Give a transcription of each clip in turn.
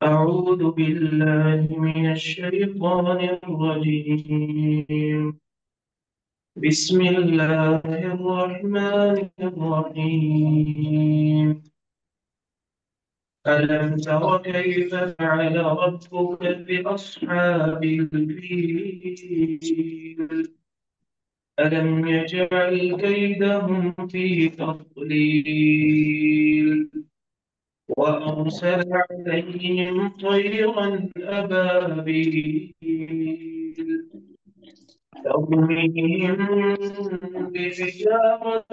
أعوذ بالله من الشيطان الرجيم. بسم الله الرحمن الرحيم. ألم تر كيف فعل ربك بأصحاب الفيل؟ ألم يجعل كيدهم في تضليل وأرسل عليهم طيرا أبابيل ترميهم بحجارة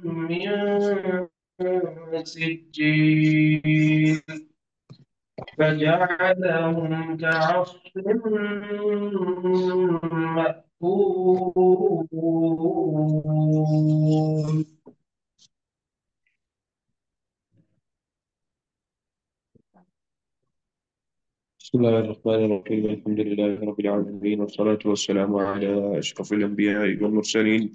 من سجيل فجعلهم كعصف مأكول. بسم الله الرحمن الرحيم. الحمد لله رب العالمين، والصلاة والسلام على أشرف الأنبياء والمرسلين،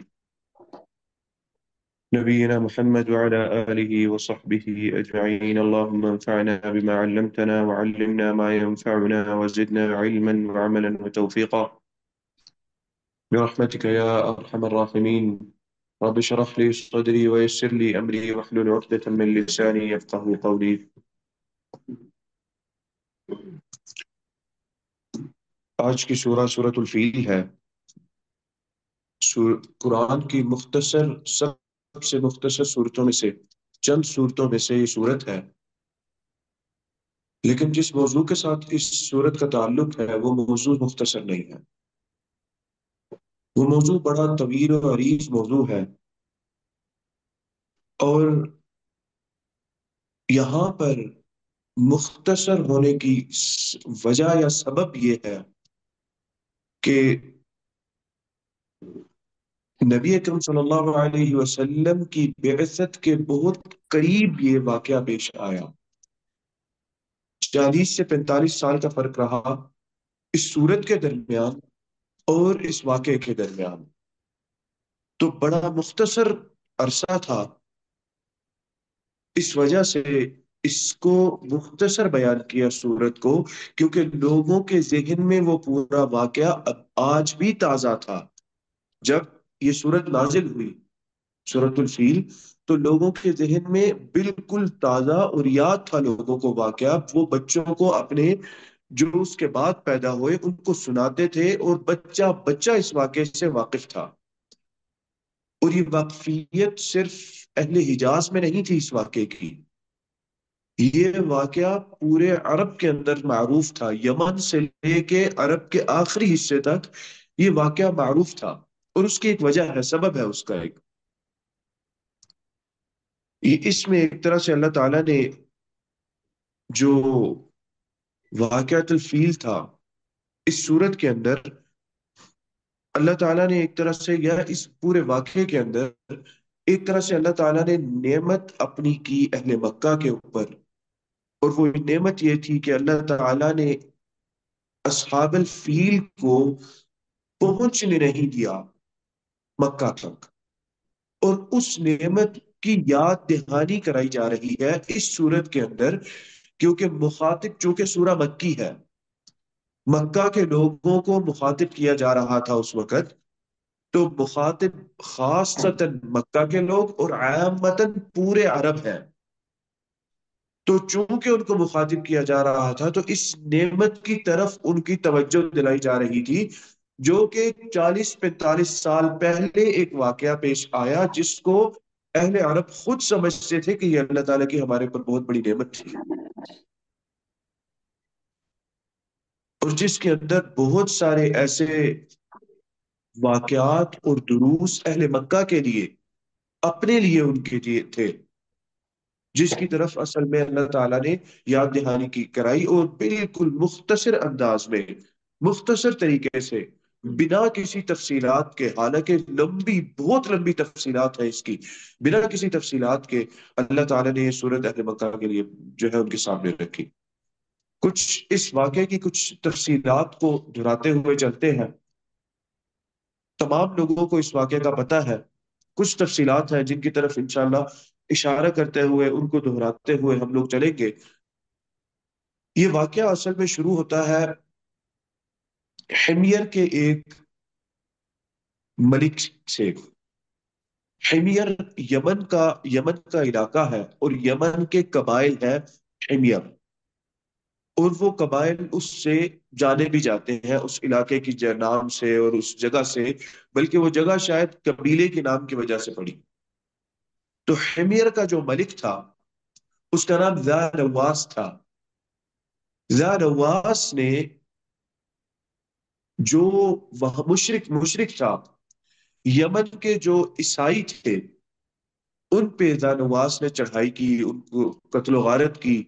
نبينا محمد وعلى آله وصحبه أجمعين. اللهم انفعنا بما علمتنا وعلمنا ما ينفعنا وزدنا علما وعملا وتوفيقا برحمتك يا أرحم الراحمين. رب اشرح لي صدري ويسر لي أمري واحلل عقدة من لساني يفقه قولي. آج کی سورت الفیل ہے۔ قرآن کی سب سے مختصر صورتوں میں سے چند صورتوں میں سے یہ صورت ہے، لیکن جس موضوع کے ساتھ اس صورت کا تعلق ہے وہ موضوع مختصر نہیں ہے، وہ موضوع بڑا طویل و عریض موضوع ہے۔ اور یہاں پر مختصر ہونے کی وجہ یا سبب یہ ہے کہ نبی اکرم صلی اللہ علیہ وسلم کی بعثت کے بہت قریب یہ واقعہ پیش آیا۔ 40 سے 45 سال کا فرق رہا اس صورت کے درمیان اور اس واقعے کے درمیان، تو بڑا مختصر عرصہ تھا۔ اس وجہ سے اس کو مختصر بیان کیا صورت کو، کیونکہ لوگوں کے ذہن میں وہ پورا واقعہ اب آج بھی تازہ تھا۔ جب یہ صورت نازل ہوئی، سورۃ الفیل، تو لوگوں کے ذہن میں بالکل تازہ اور یاد تھا لوگوں کو واقعہ۔ وہ بچوں کو اپنے جو اس کے بعد پیدا ہوئے ان کو سناتے تھے، اور بچہ بچہ اس واقعے سے واقف تھا۔ اور یہ واقفیت صرف اہل حجاز میں نہیں تھی اس واقعے کی، یہ واقعہ پورے عرب کے اندر معروف تھا۔ یمن سے لے کے عرب کے آخری حصے تک یہ واقعہ معروف تھا، اور اس کی ایک وجہ ہے، سبب ہے اس کا ایک۔ اس میں ایک طرح سے اللہ تعالیٰ نے جو واقعۃ الفیل تھا اس صورت کے اندر، اللہ تعالیٰ نے ایک طرح سے، یا اس پورے واقعے کے اندر ایک طرح سے اللہ تعالیٰ نے نعمت اپنی کی اہل مکہ کے اوپر۔ اور وہ نعمت یہ تھی کہ اللہ تعالیٰ نے اصحاب الفیل کو پہنچنے نہیں دیا مکہ تک، اور اس نعمت کی یاد دہانی کرائی جا رہی ہے اس صورت کے اندر، کیونکہ مخاطب چونکہ سورہ مکی ہے، مکہ کے لوگوں کو مخاطب کیا جا رہا تھا اس وقت، تو مخاطب خاصتاً مکہ کے لوگ اور عامتاً پورے عرب ہیں۔ تو چونکہ ان کو مخاطب کیا جا رہا تھا تو اس نعمت کی طرف ان کی توجہ دلائی جا رہی تھی، جو کہ 40-45 سال پہلے ایک واقعہ پیش آیا، جس کو اہل عرب خود سمجھتے تھے کہ یہ اللہ تعالیٰ کی ہمارے پر بہت بڑی نعمت تھی، اور جس کے اندر بہت سارے ایسے واقعات اور دروس اہل مکہ کے لیے، اپنے لیے ان کے لیے تھے، جس کی طرف اصل میں اللہ تعالیٰ نے یاد دہانی کی کرائی، اور بالکل مختصر انداز میں، مختصر طریقے سے، بنا کسی تفصیلات کے، حالانکہ لمبی، بہت لمبی تفصیلات ہیں اس کی، بنا کسی تفصیلات کے اللہ تعالیٰ نے یہ صورت اہل مکہ کے لیے جو ہے ان کے سامنے رکھی۔ کچھ اس واقعے کی کچھ تفصیلات کو دہراتے ہوئے چلتے ہیں۔ تمام لوگوں کو اس واقعے کا پتہ ہے، کچھ تفصیلات ہیں جن کی طرف انشاءاللہ اشارہ کرتے ہوئے، ان کو دہراتے ہوئے ہم لوگ چلیں گے۔ یہ واقعہ اصل میں شروع ہوتا ہے حمیر کے ایک ملک سے۔ حمیر یمن کا علاقہ ہے، اور یمن کے قبائل ہے حمیر، اور وہ قبائل اس سے جانے بھی جاتے ہیں اس علاقے کی نام سے اور اس جگہ سے، بلکہ وہ جگہ شاید قبیلے کے نام کی وجہ سے پڑی۔ تو حمیر کا جو ملک تھا اس کا نام ذا نواس تھا۔ ذا نواس نے جو وہاں مشرک تھا، یمن کے جو عیسائی تھے ان پہ ذا نواس نے چڑھائی کی، ان کو قتل و غارت کی،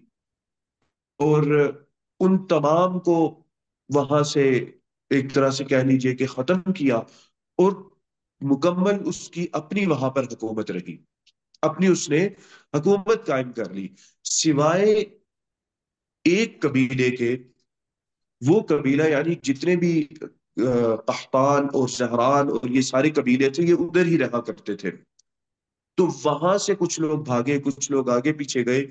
اور ان تمام کو وہاں سے ایک طرح سے کہہ لیجئے کہ ختم کیا، اور مکمل اس کی اپنی وہاں پر حکومت رہی، اپنی اس نے حکومت قائم کر لی، سوائے ایک قبیلے کے۔ وہ قبیلہ یعنی جتنے بھی قحطان اور زہران اور یہ سارے قبیلے تھے، یہ ادھر ہی رہا کرتے تھے۔ تو وہاں سے کچھ لوگ بھاگے، کچھ لوگ آگے پیچھے گئے۔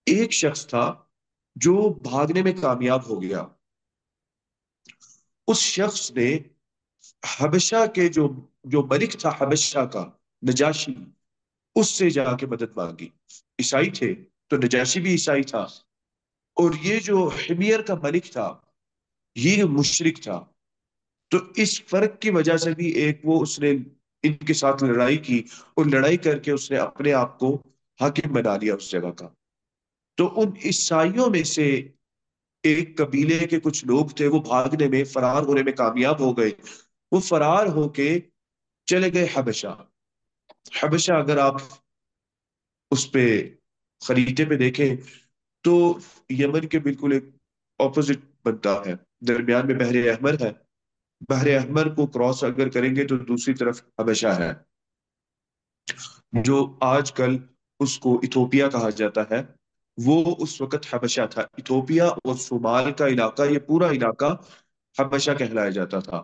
ایک شخص تھا جو بھاگنے میں کامیاب ہو گیا۔ اس شخص نے حبشہ کے جو ملک تھا حبشہ کا، نجاشی، اس سے جا کے مدد مانگی۔ عیسائی تھے تو نجاشی بھی عیسائی تھا، اور یہ جو حمیر کا ملک تھا یہ مشرک تھا۔ تو اس فرق کی وجہ سے بھی ایک وہ اس نے ان کے ساتھ لڑائی کی، اور لڑائی کر کے اس نے اپنے آپ کو حاکم بنا لیا اس جگہ کا۔ تو ان عیسائیوں میں سے ایک قبیلے کے کچھ لوگ تھے، وہ بھاگنے میں، فرار ہونے میں کامیاب ہو گئے۔ وہ فرار ہو کے چلے گئے حبشہ۔ حبشہ اگر آپ اس پہ خریدے پہ دیکھیں تو یمن کے بالکل ایک اپوزٹ بنتا ہے، درمیان میں بحر احمر ہے۔ بحر احمر کو کراس اگر کریں گے تو دوسری طرف حبشہ ہے، جو آج کل اس کو ایتھوپیا کہا جاتا ہے۔ وہ اس وقت حبشہ تھا۔ ایتھوپیا اور صومال کا علاقہ، یہ پورا علاقہ حبشہ کہلایا جاتا تھا۔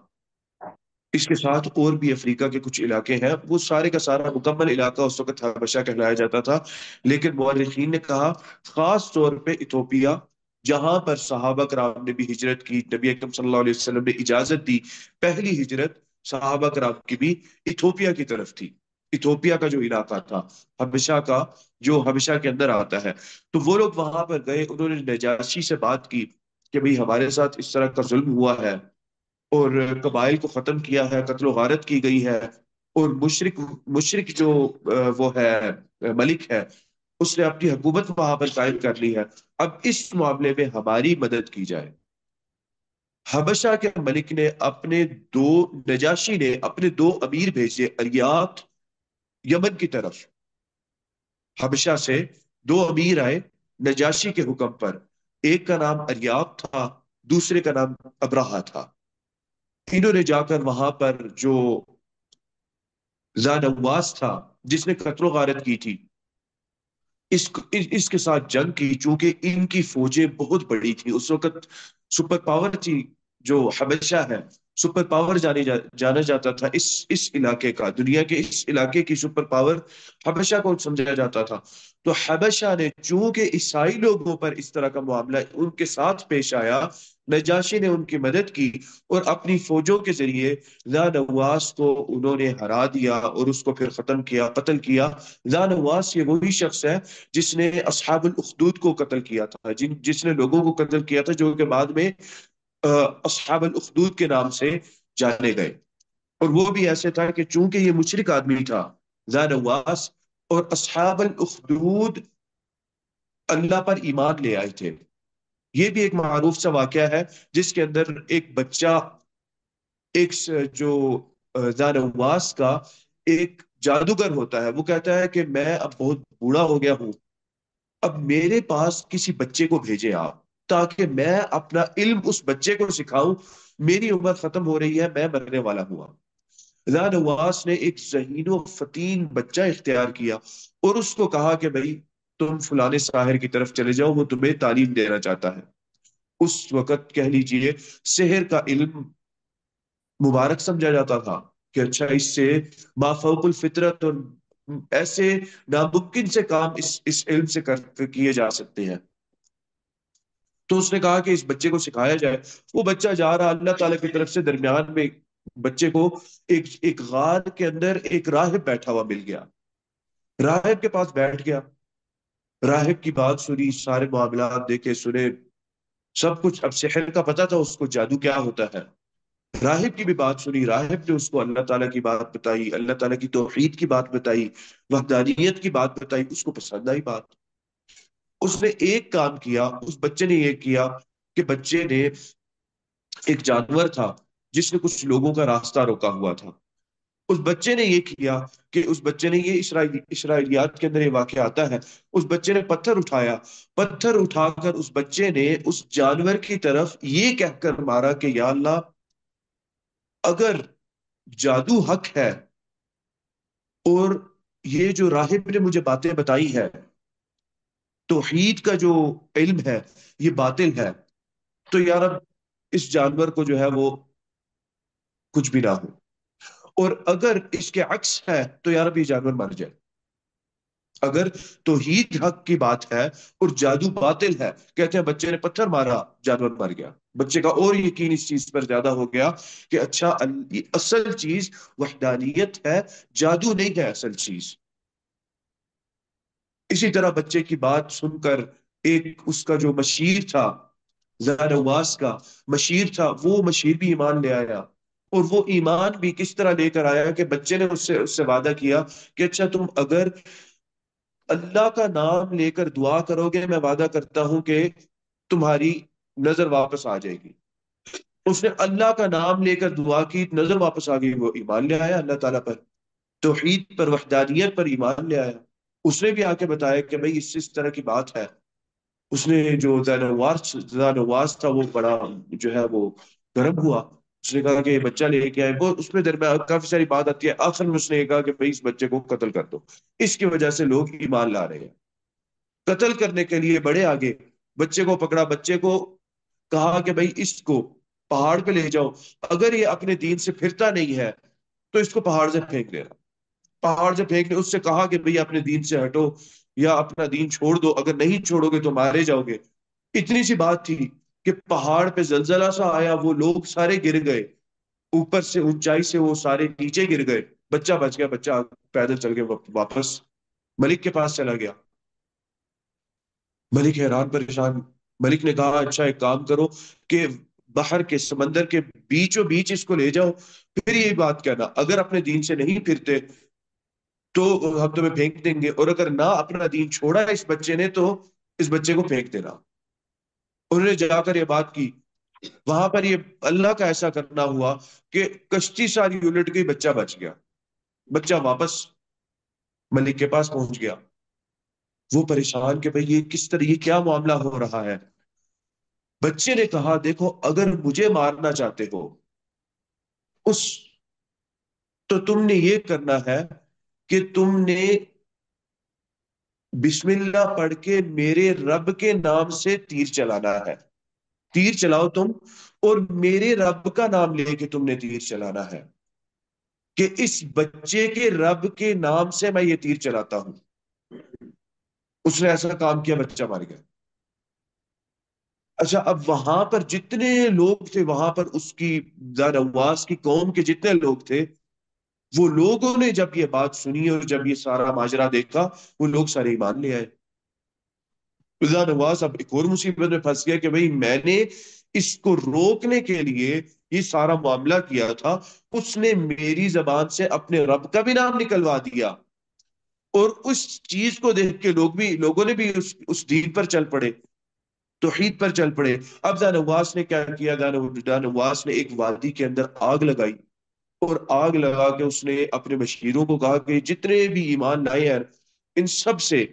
اس کے ساتھ اور بھی افریقہ کے کچھ علاقے ہیں، وہ سارے کا سارا مکمل علاقہ اس وقت حبشہ کہلایا جاتا تھا۔ لیکن مورخین نے کہا خاص طور پہ ایتھوپیا، جہاں پر صحابہ کرام نے بھی ہجرت کی، نبی اکرم صلی اللہ علیہ وسلم نے اجازت دی، پہلی ہجرت صحابہ کرام کی بھی ایتھوپیا کی طرف تھی۔ ایتھوپیا کا جو علاقہ تھا حبشہ کا، جو حبشہ کے اندر آتا ہے، تو وہ لوگ وہاں پر گئے، انہوں نے نجاشی سے بات کی کہ بھئی ہمارے ساتھ اس طرح کا ظلم ہوا ہے، اور قبائل کو ختم کیا ہے، قتل و غارت کی گئی ہے، اور مشرک جو وہ ہے ملک ہے، اس نے اپنی حکومت وہاں پر قائم کر لی ہے۔ اب اس معاملے میں ہماری مدد کی جائے۔ حبشہ کے ملک نے دو نجاشی نے اپنے دو امیر بھیجے اریات، یمن کی طرف۔ حبشہ سے دو امیر آئے نجاشی کے حکم پر، ایک کا نام اریاب تھا، دوسرے کا نام ابرہہ تھا۔ انہوں نے جا کر وہاں پر جو زانواس تھا جس نے قتل و غارت کی تھی، اس کے ساتھ جنگ کی، چونکہ ان کی فوجیں بہت بڑی تھی اس وقت۔ سپر پاور تھی جو حبشہ ہے، سپر پاور جانا جاتا تھا اس علاقے کا، دنیا کے اس علاقے کی سپر پاور حبشہ کو سمجھا جاتا تھا۔ تو حبشہ نے چونکہ عیسائی لوگوں پر اس طرح کا معاملہ ان کے ساتھ پیش آیا، نجاشی نے ان کی مدد کی، اور اپنی فوجوں کے ذریعے ذا نواس کو انہوں نے ہرا دیا اور اس کو پھر ختم کیا، قتل کیا۔ ذا نواس یہ وہی شخص ہے جس نے اصحاب الاخدود کو قتل کیا تھا، جس نے لوگوں کو قتل کیا تھا جو کہ بعد میں اصحاب الاخدود کے نام سے جانے گئے۔ اور وہ بھی ایسے تھا کہ چونکہ یہ مشرک آدمی تھا ذا نواس، اور اصحاب الاخدود اللہ پر ایمان لے آئے تھے۔ یہ بھی ایک معروف سا واقعہ ہے جس کے اندر ایک بچہ، جو ذا نواس کا ایک جادوگر ہوتا ہے، وہ کہتا ہے کہ میں اب بہت بوڑھا ہو گیا ہوں، اب میرے پاس کسی بچے کو بھیجے آپ، تاکہ میں اپنا علم اس بچے کو سکھاؤں، میری عمر ختم ہو رہی ہے، میں مرنے والا ہوا۔ ذا نواس نے ایک ذہین و فطین بچہ اختیار کیا، اور اس کو کہا کہ بھائی تم فلانے ساحر کی طرف چلے جاؤ، وہ تمہیں تعلیم دینا چاہتا ہے۔ اس وقت کہہ لیجئے سحر کا علم مبارک سمجھا جاتا تھا، کہ اچھا اس سے مافوق الفطرت اور ایسے ناممکن سے کام اس علم سے کیے جا سکتے ہیں۔ تو اس نے کہا کہ اس بچے کو سکھایا جائے. وہ بچہ جا رہا، اللہ تعالیٰ کی طرف سے درمیان میں بچے کو ایک غار کے اندر ایک راہب بیٹھا ہوا مل گیا. راہب کے پاس بیٹھ گیا، راہب کی بات سنی، سارے معاملات دیکھے سنے، سب کچھ. اب سحر کا پتہ تھا اس کو، جادو کیا ہوتا ہے. راہب کی بھی بات سنی، راہب نے اس کو اللہ تعالیٰ کی بات بتائی، اللہ تعالیٰ کی توحید کی بات بتائی، وحدانیت کی بات بتائی. اس کو پسند آئی بات. اس نے ایک کام کیا، اس بچے نے یہ کیا کہ بچے نے، ایک جانور تھا جس نے کچھ لوگوں کا راستہ روکا ہوا تھا. اس بچے نے یہ کیا کہ اس بچے نے یہ اسرائیلیات کے اندر یہ واقعہ آتا ہے، اس بچے نے پتھر اٹھایا، پتھر اٹھا کر اس بچے نے اس جانور کی طرف یہ کہہ کر مارا کہ یا اللہ، اگر جادو حق ہے اور یہ جو راہب نے مجھے باتیں بتائی ہے، توحید کا جو علم ہے یہ باطل ہے، تو یا رب اس جانور کو جو ہے وہ کچھ بھی نہ ہو، اور اگر اس کے عکس ہے تو یا رب یہ جانور مر جائے. اگر توحید حق کی بات ہے اور جادو باطل ہے. کہتے ہیں بچے نے پتھر مارا، جانور مر گیا. بچے کا اور یقین اس چیز پر زیادہ ہو گیا کہ اچھا، اصل چیز وحدانیت ہے، جادو نہیں ہے اصل چیز. اسی طرح بچے کی بات سن کر ایک اس کا جو مشیر تھا، زانواس کا مشیر تھا، وہ مشیر بھی ایمان لے آیا. اور وہ ایمان بھی کس طرح لے کر آیا کہ بچے نے اس سے وعدہ کیا کہ اچھا، تم اگر اللہ کا نام لے کر دعا کرو گے، میں وعدہ کرتا ہوں کہ تمہاری نظر واپس آ جائے گی. اس نے اللہ کا نام لے کر دعا کی، نظر واپس آ گئی، وہ ایمان لے آیا اللہ تعالیٰ پر، توحید پر، وحدانیت پر ایمان لے آیا. اس نے بھی آ کے بتایا کہ بھئی اس طرح کی بات ہے. اس نے جو زانواس تھا وہ بڑا جو ہے وہ گرم ہوا. اس نے کہا کہ یہ بچہ لے کے آئے. وہ اس میں درمیان کافی ساری بات آتی ہے، آخر میں اس نے یہ کہا کہ بھئی اس بچے کو قتل کر دو. اس کی وجہ سے لوگ ایمان لا رہے ہیں. قتل کرنے کے لیے بڑے آگے، بچے کو پکڑا، بچے کو کہا کہ بھئی اس کو پہاڑ پہ لے جاؤ، اگر یہ اپنے دین سے پھرتا نہیں ہے تو اس کو پہاڑ سے پھینک دینا. پہاڑ سے پھینکنے، اس سے کہا کہ بھئی اپنے دین سے ہٹو یا اپنا دین چھوڑ دو، اگر نہیں چھوڑو گے تو مارے جاؤ گے. اتنی سی بات تھی کہ پہاڑ پہ زلزلہ سا آیا، وہ لوگ سارے گر گئے، اوپر سے اونچائی سے وہ سارے نیچے گر گئے. بچہ بچ گیا، بچہ پیدل چل کے واپس ملک کے پاس چلا گیا. ملک حیران پریشان. ملک نے کہا اچھا ایک کام کرو کہ بحر کے، سمندر کے بیچوں بیچ اس کو لے جاؤ، پھر یہ بات کہنا اگر اپنے دین سے نہیں پھرتے تو ہم تمہیں پھینک دیں گے، اور اگر نہ اپنا دین چھوڑا اس بچے نے تو اس بچے کو پھینک دینا. انہوں نے جا کر یہ بات کی. وہاں پر یہ اللہ کا ایسا کرنا ہوا کہ کشتی ساری الٹ گئی، بچہ بچ گیا. بچہ واپس ملک کے پاس پہنچ گیا. وہ پریشان کہ بھئی یہ کس طرح، یہ کیا معاملہ ہو رہا ہے. بچے نے کہا دیکھو، اگر مجھے مارنا چاہتے ہو اس تو تم نے یہ کرنا ہے کہ تم نے بسم اللہ پڑھ کے میرے رب کے نام سے تیر چلانا ہے. تیر چلاؤ تم، اور میرے رب کا نام لے کے تم نے تیر چلانا ہے کہ اس بچے کے رب کے نام سے میں یہ تیر چلاتا ہوں. اس نے ایسا کام کیا، بچہ مر گیا. اچھا، اب وہاں پر جتنے لوگ تھے، وہاں پر اس کی زانواس کی قوم کے جتنے لوگ تھے، وہ لوگوں نے جب یہ بات سنی اور جب یہ سارا ماجرا دیکھا، وہ لوگ سارے ایمان لے آئے. خدا نواز اب ایک اور مصیبت میں پھنس گیا کہ بھئی میں نے اس کو روکنے کے لیے یہ سارا معاملہ کیا تھا، اس نے میری زبان سے اپنے رب کا بھی نام نکلوا دیا، اور اس چیز کو دیکھ کے لوگوں نے بھی اس دین پر چل پڑے، توحید پر چل پڑے. اب زانواس نے کیا کیا، زانواس نے ایک وادی کے اندر آگ لگائی، اور آگ لگا کے اس نے اپنے مشیروں کو کہا کہ جتنے بھی ایمان لائے ہیں ان سب سے،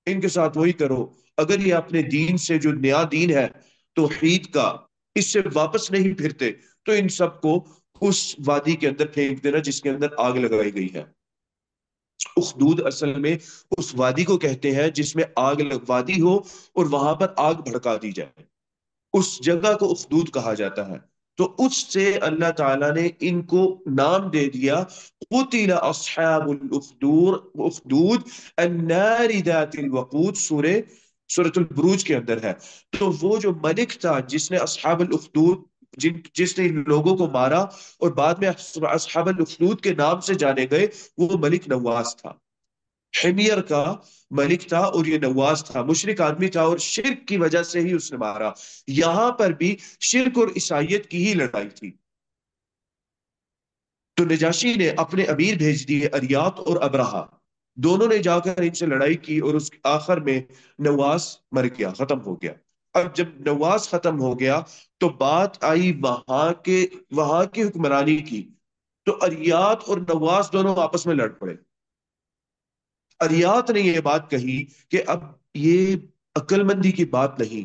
ان کے ساتھ وہی کرو، اگر یہ اپنے دین سے جو نیا دین ہے توحید کا، اس سے واپس نہیں پھرتے تو ان سب کو اس وادی کے اندر پھینک دینا جس کے اندر آگ لگائی گئی ہے. اخدود اصل میں اس وادی کو کہتے ہیں جس میں وادی ہو اور وہاں پر آگ بھڑکا دی جائے، اس جگہ کو اخدود کہا جاتا ہے. تو اس سے اللہ تعالیٰ نے ان کو نام دے دیا قتل اصحاب الاخدود النار ذات الوقود. سورہ سورۃ البروج کے اندر ہے۔ تو وہ جو ملک تھا جس نے اصحاب الاخدود، جس نے ان لوگوں کو مارا اور بعد میں اصحاب الاخدود کے نام سے جانے گئے، وہ ملک نواس تھا، حمیر کا ملک تھا، اور یہ نواس تھا، مشرک آدمی تھا، اور شرک کی وجہ سے ہی اس نے مارا۔ یہاں پر بھی شرک اور عیسائیت کی ہی لڑائی تھی۔ تو نجاشی نے اپنے امیر بھیج دیے اریات اور ابرہہ، دونوں نے جا کر ان سے لڑائی کی، اور اس آخر میں نواس مر گیا، ختم ہو گیا۔ اب جب نواس ختم ہو گیا تو بات آئی وہاں کی حکمرانی کی، تو اریات اور نواس دونوں آپس میں لڑ پڑے۔ اریات نے یہ بات کہی کہ اب یہ عقل مندی کی بات نہیں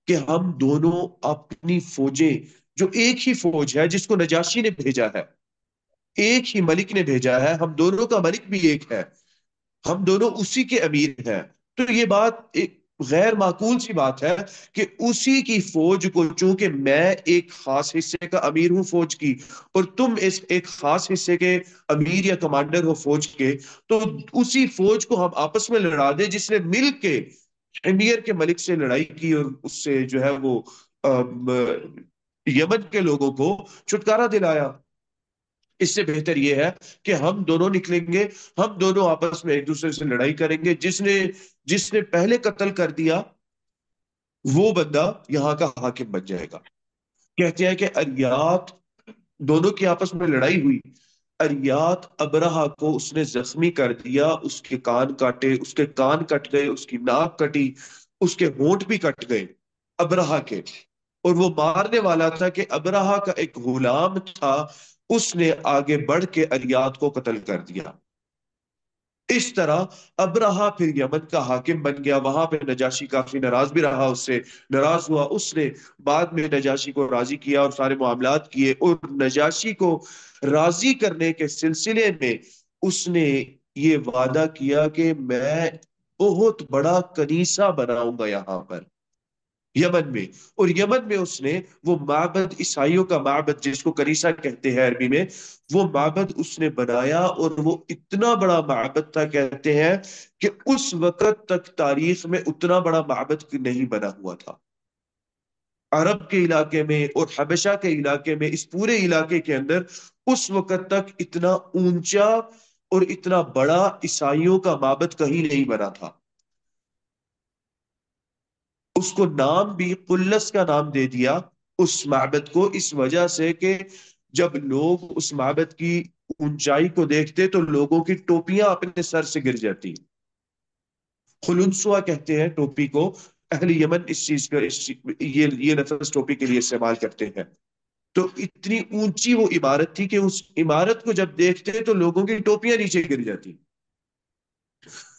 کہ ہم دونوں اپنی فوجیں، جو ایک ہی فوج ہے جس کو نجاشی نے بھیجا ہے، ایک ہی ملک نے بھیجا ہے، ہم دونوں کا ملک بھی ایک ہے، ہم دونوں اسی کے امیر ہیں، تو یہ بات ایک غیر معقول سی بات ہے کہ اسی کی فوج کو، چونکہ میں ایک خاص حصے کا امیر ہوں فوج کی، اور تم اس ایک خاص حصے کے امیر یا کمانڈر ہو فوج کے، تو اسی فوج کو ہم آپس میں لڑا دیں، جس نے مل کے امیر کے ملک سے لڑائی کی اور اس سے جو ہے وہ ام، یمن کے لوگوں کو چھٹکارا دلایا۔ اس سے بہتر یہ ہے کہ ہم دونوں نکلیں گے، ہم دونوں آپس میں ایک دوسرے سے لڑائی کریں گے، جس نے پہلے قتل کر دیا وہ بندہ یہاں کا حاکم بن جائے گا۔ کہتے ہیں کہ اریات، دونوں کی آپس میں لڑائی ہوئی، اریات ابرہہ کو اس نے زخمی کر دیا، اس کے کان کاٹے، اس کے کان کٹ گئے، اس کی ناک کٹی، اس کے ہونٹ بھی کٹ گئے ابرہہ کے، اور وہ مارنے والا تھا کہ ابرہہ کا ایک غلام تھا، اس نے آگے بڑھ کے اریات کو قتل کر دیا۔ اس طرح ابرہہ پھر یمن کا حاکم بن گیا، وہاں پہ نجاشی کافی ناراض بھی رہا، اس سے ناراض ہوا، اس نے بعد میں نجاشی کو راضی کیا اور سارے معاملات کیے، اور نجاشی کو راضی کرنے کے سلسلے میں اس نے یہ وعدہ کیا کہ میں بہت بڑا کنیسہ بناؤں گا یہاں پر یمن میں، اور یمن میں اس نے وہ معبد، عیسائیوں کا معبد جس کو کنیسہ کہتے ہیں عربی میں، وہ معبد اس نے بنایا، اور وہ اتنا بڑا معبد تھا، کہتے ہیں کہ اس وقت تک تاریخ میں اتنا بڑا معبد نہیں بنا ہوا تھا عرب کے علاقے میں اور حبشہ کے علاقے میں، اس پورے علاقے کے اندر اس وقت تک اتنا اونچا اور اتنا بڑا عیسائیوں کا معبد کہیں نہیں بنا تھا۔ اس کو نام بھی قلس کا نام دے دیا اس معبد کو، اس وجہ سے کہ جب لوگ اس معبد کی اونچائی کو دیکھتے تو لوگوں کی ٹوپیاں اپنے سر سے گر جاتی۔ خلنسوا کہتے ہیں ٹوپی کو، اہل یمن اس چیز کا یہ لفظ ٹوپی کے لیے استعمال کرتے ہیں۔ تو اتنی اونچی وہ عمارت تھی کہ اس عمارت کو جب دیکھتے تو لوگوں کی ٹوپیاں نیچے گر جاتی،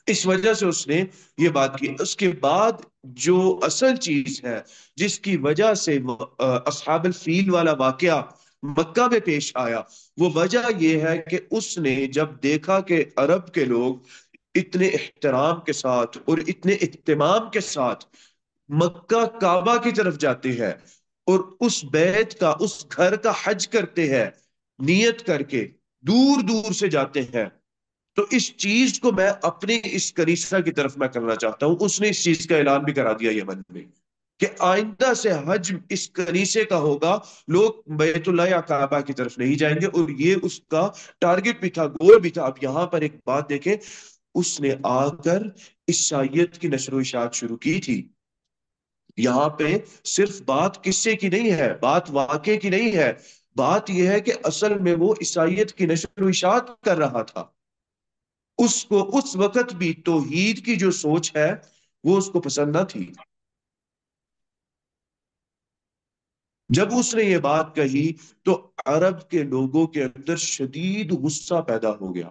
اس وجہ سے اس نے یہ بات کی۔ اس کے بعد جو اصل چیز ہے جس کی وجہ سے اصحاب الفیل والا واقعہ مکہ میں پیش آیا، وہ وجہ یہ ہے کہ اس نے جب دیکھا کہ عرب کے لوگ اتنے احترام کے ساتھ اور اتنے اہتمام کے ساتھ مکہ کعبہ کی طرف جاتے ہیں، اور اس بیت کا، اس گھر کا حج کرتے ہیں نیت کر کے، دور دور سے جاتے ہیں، تو اس چیز کو میں اپنے اس کنیسہ کی طرف میں کرنا چاہتا ہوں۔ اس نے اس چیز کا اعلان بھی کرا دیا یمن میں کہ آئندہ سے حج اس کنیسے کا ہوگا، لوگ بیت اللہ یا کعبہ کی طرف نہیں جائیں گے، اور یہ اس کا ٹارگٹ بھی تھا، گول بھی تھا۔ اب یہاں پر ایک بات دیکھیں، اس نے آ کر عیسائیت کی نشر و اشاعت شروع کی تھی۔ یہاں پہ صرف بات قصے کی نہیں ہے، بات واقعے کی نہیں ہے، بات یہ ہے کہ اصل میں وہ عیسائیت کی نشر و اشاعت کر رہا تھا۔ اس کو اس وقت بھی توحید کی جو سوچ ہے وہ اس کو پسند نہ تھی۔ جب اس نے یہ بات کہی تو عرب کے لوگوں کے اندر شدید غصہ پیدا ہو گیا۔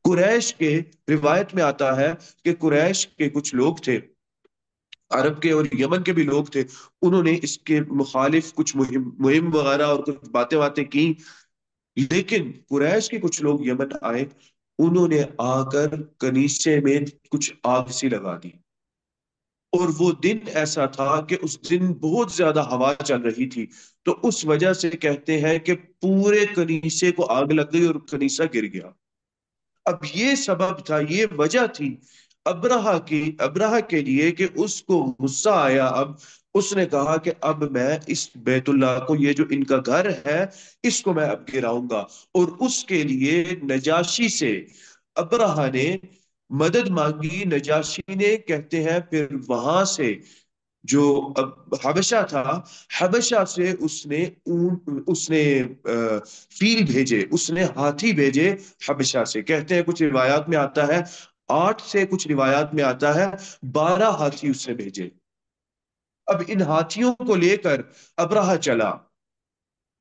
قریش کے، روایت میں آتا ہے کہ قریش کے کچھ لوگ تھے، عرب کے اور یمن کے بھی لوگ تھے، انہوں نے اس کے مخالف کچھ مہم وغیرہ اور کچھ باتیں کی، لیکن قریش کے کچھ لوگ یمن آئے، انہوں نے آ کر کنیسے میں کچھ آگ سی لگا دی، اور وہ دن ایسا تھا کہ اس دن بہت زیادہ ہوا چل رہی تھی، تو اس وجہ سے کہتے ہیں کہ پورے کنیسے کو آگ لگ گئی اور کنیسہ گر گیا۔ اب یہ سبب تھا، یہ وجہ تھی، ابرہہ کے لیے کہ اس کو غصہ آیا، اب اس نے کہا کہ اب میں اس بیت اللہ کو، یہ جو ان کا گھر ہے، اس کو میں اب گراؤں گا، اور اس کے لیے نجاشی سے ابرہہ نے مدد مانگی۔ نجاشی نے، کہتے ہیں، پھر وہاں سے جو اب حبشہ تھا، حبشہ سے اس نے فیل بھیجے، اس نے ہاتھی بھیجے حبشہ سے۔ کہتے ہیں کچھ روایات میں آتا ہے 8 سے، کچھ روایات میں آتا ہے 12 ہاتھی اس نے بھیجے۔ اب ان ہاتھیوں کو لے کر ابرہہ چلا،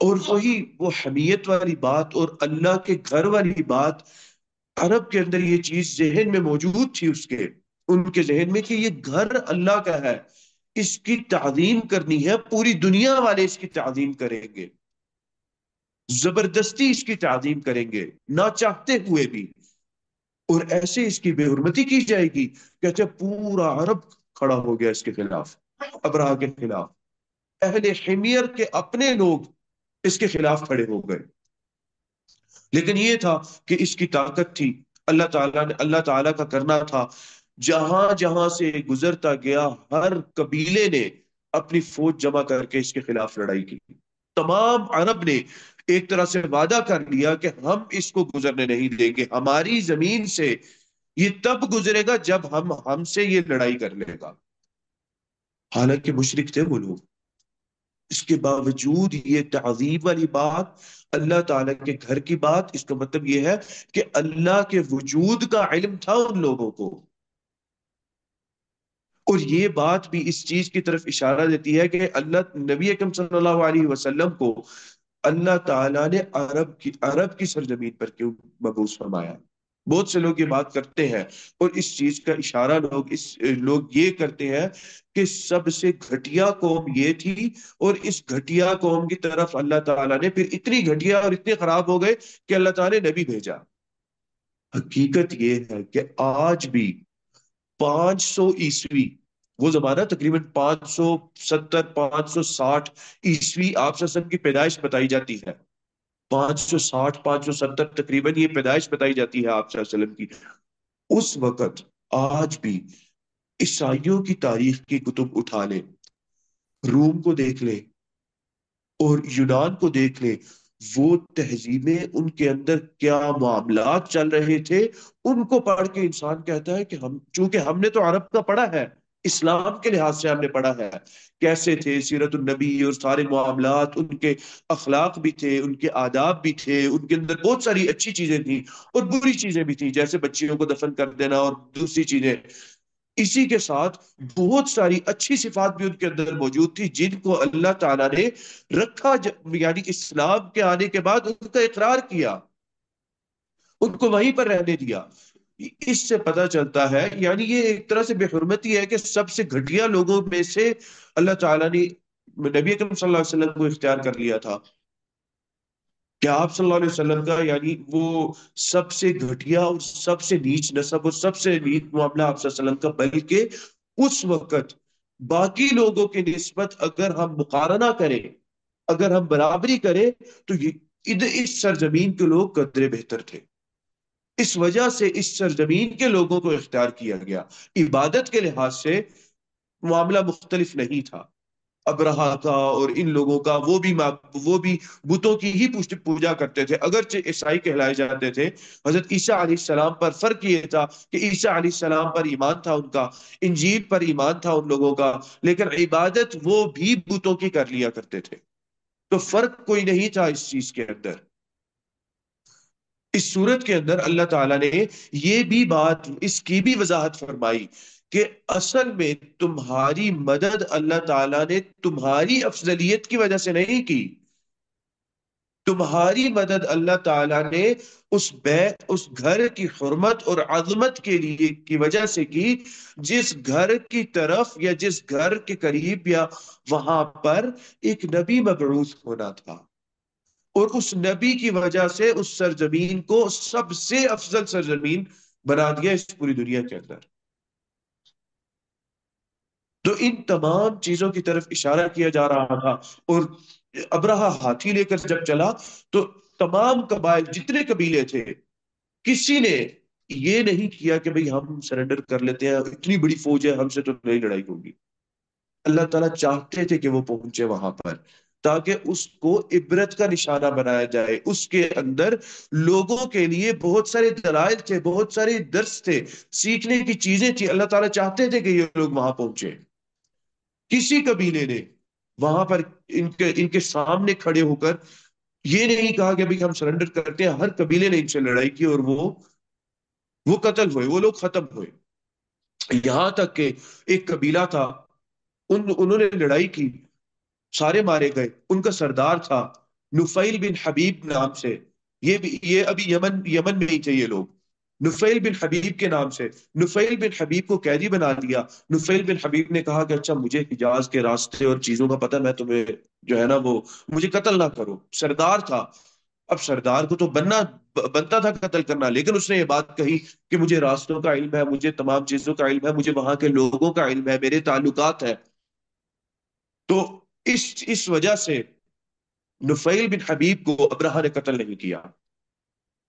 اور وہی وہ حمیت والی بات اور اللہ کے گھر والی بات، عرب کے اندر یہ چیز ذہن میں موجود تھی، ان کے ذہن میں کہ یہ گھر اللہ کا ہے، اس کی تعظیم کرنی ہے، پوری دنیا والے اس کی تعظیم کریں گے، زبردستی اس کی تعظیم کریں گے، نہ چاہتے ہوئے بھی، اور ایسے اس کی بے حرمتی کی جائے گی۔ کہتے ہیں پورا عرب کھڑا ہو گیا اس کے خلاف، ابرہہ کے خلاف، اہل حمیر کے اپنے لوگ اس کے خلاف کھڑے ہو گئے۔ لیکن یہ تھا کہ اس کی طاقت تھی، اللہ تعالیٰ کا کرنا تھا۔ جہاں جہاں سے گزرتا گیا، ہر قبیلے نے اپنی فوج جمع کر کے اس کے خلاف لڑائی کی۔ تمام عرب نے ایک طرح سے وعدہ کر لیا کہ ہم اس کو گزرنے نہیں دیں گے، ہماری زمین سے یہ تب گزرے گا جب ہم سے یہ لڑائی کر لے گا۔ حالانکہ مشرک تھے وہ لوگ، اس کے باوجود یہ تعظیم والی بات، اللہ تعالیٰ کے گھر کی بات، اس کا مطلب یہ ہے کہ اللہ کے وجود کا علم تھا ان لوگوں کو۔ اور یہ بات بھی اس چیز کی طرف اشارہ دیتی ہے کہ نبی اکرم صلی اللہ علیہ وسلم کو اللہ تعالیٰ نے عرب کی سرزمین پر کیوں مبعوث فرمایا؟ بہت سے لوگ یہ بات کرتے ہیں، اور اس چیز کا اشارہ لوگ یہ کرتے ہیں کہ سب سے گھٹیا قوم یہ تھی، اور اس گھٹیا قوم کی طرف اللہ تعالیٰ نے پھر اتنی گھٹیا اور اتنے خراب ہو گئے کہ اللہ تعالیٰ نے نبی بھیجا۔ حقیقت یہ ہے کہ آج بھی 500 عیسوی، وہ زمانہ تقریباً 570 560 عیسوی آپ صلی اللہ علیہ وسلم کی پیدائش بتائی جاتی ہے، 560 570 تقریباً یہ پیدائش بتائی جاتی ہے آپ صلی اللہ علیہ وسلم کی۔ اس وقت آج بھی عیسائیوں کی تاریخ کی کتب اٹھا لیں، روم کو دیکھ لیں اور یونان کو دیکھ لیں، وہ تہذیبیں، ان کے اندر کیا معاملات چل رہے تھے، ان کو پڑھ کے انسان کہتا ہے کہ چونکہ ہم نے تو عرب کا پڑھا ہے، اسلام کے لحاظ سے ہم نے پڑھا ہے کیسے تھے سیرت النبی، اور سارے معاملات، ان کے اخلاق بھی تھے، ان کے آداب بھی تھے، ان کے اندر بہت ساری اچھی چیزیں تھیں اور بری چیزیں بھی تھیں، جیسے بچیوں کو دفن کر دینا اور دوسری چیزیں۔ اسی کے ساتھ بہت ساری اچھی صفات بھی ان کے اندر موجود تھی، جن کو اللہ تعالیٰ نے رکھا، یعنی اسلام کے آنے کے بعد ان کا اقرار کیا، ان کو وہیں پر رہنے دیا۔ اس سے پتہ چلتا ہے، یعنی یہ ایک طرح سے بے حرمتی ہے کہ سب سے گھٹیا لوگوں میں سے اللہ تعالیٰ نے نبی اکرم صلی اللہ علیہ وسلم کو اختیار کر لیا تھا کہ آپ صلی اللہ علیہ وسلم کا، یعنی وہ سب سے گھٹیا اور سب سے نیچ نسب اور سب سے نیچ معاملہ آپ صلی اللہ علیہ وسلم کا، بلکہ اس وقت باقی لوگوں کی نسبت اگر ہم مقارنہ کریں، اگر ہم برابری کریں، تو اس سرزمین کے لوگ قدرے بہتر تھے۔ اس وجہ سے اس سرزمین کے لوگوں کو اختیار کیا گیا۔ عبادت کے لحاظ سے معاملہ مختلف نہیں تھا ابرہہ کا اور ان لوگوں کا، وہ بھی بتوں کی ہی پوجا کرتے تھے، اگرچہ عیسائی کہلائے جاتے تھے۔ حضرت عیسیٰ علیہ السلام پر فرق یہ تھا کہ عیسیٰ علیہ السلام پر ایمان تھا ان کا، انجیل پر ایمان تھا ان لوگوں کا، لیکن عبادت وہ بھی بتوں کی کر لیا کرتے تھے۔ تو فرق کوئی نہیں تھا اس چیز کے اندر۔ اس صورت کے اندر اللہ تعالیٰ نے یہ بھی بات، اس کی بھی وضاحت فرمائی کہ اصل میں تمہاری مدد اللہ تعالیٰ نے تمہاری افضلیت کی وجہ سے نہیں کی، تمہاری مدد اللہ تعالیٰ نے اس گھر کی حرمت اور عظمت کے لیے کی وجہ سے کی، جس گھر کی طرف یا جس گھر کے قریب یا وہاں پر ایک نبی مبعوث ہونا تھا، اور اس نبی کی وجہ سے اس سرزمین کو سب سے افضل سرزمین بنا دیا اس پوری دنیا کے اندر۔ تو ان تمام چیزوں کی طرف اشارہ کیا جا رہا تھا۔ اور ابرہہ ہاتھی لے کر جب چلا تو تمام قبائل، جتنے قبیلے تھے، کسی نے یہ نہیں کیا کہ بھئی ہم سرنڈر کر لیتے ہیں، اتنی بڑی فوج ہے، ہم سے تو نہیں لڑائی ہوگی۔ اللہ تعالیٰ چاہتے تھے کہ وہ پہنچے وہاں پر، تاکہ اس کو عبرت کا نشانہ بنایا جائے۔ اس کے اندر لوگوں کے لیے بہت سارے دلائل تھے، بہت سارے درس تھے، سیکھنے کی چیزیں تھی۔ اللہ تعالیٰ چاہتے تھے کہ یہ لوگ وہاں پہنچے۔ کسی قبیلے نے وہاں پر ان کے سامنے کھڑے ہو کر یہ نہیں کہا کہ بھئی ہم سرنڈر کرتے ہیں۔ ہر قبیلے نے ان سے لڑائی کی اور وہ قتل ہوئے، وہ لوگ ختم ہوئے۔ یہاں تک کہ ایک قبیلہ تھا، انہوں نے لڑائی کی، سارے مارے گئے۔ ان کا سردار تھا نفیل بن حبیب نام سے، یہ ابھی یمن میں ہی تھے یہ لوگ، نفیل بن حبیب کے نام سے۔ نفیل بن حبیب کو قیدی بنا دیا۔ نفیل بن حبیب نے کہا کہ اچھا مجھے حجاز کے راستے اور چیزوں کا پتہ، میں تمہیں جو ہے نا وہ مجھے قتل نہ کرو۔ سردار تھا، اب سردار کو تو بنتا تھا قتل کرنا، لیکن اس نے یہ بات کہی کہ مجھے راستوں کا علم ہے، مجھے تمام چیزوں کا علم ہے، مجھے وہاں کے لوگوں کا علم ہے، میرے تعلقات ہیں۔ تو اس وجہ سے نفیل بن حبیب کو ابرہہ نے قتل نہیں کیا۔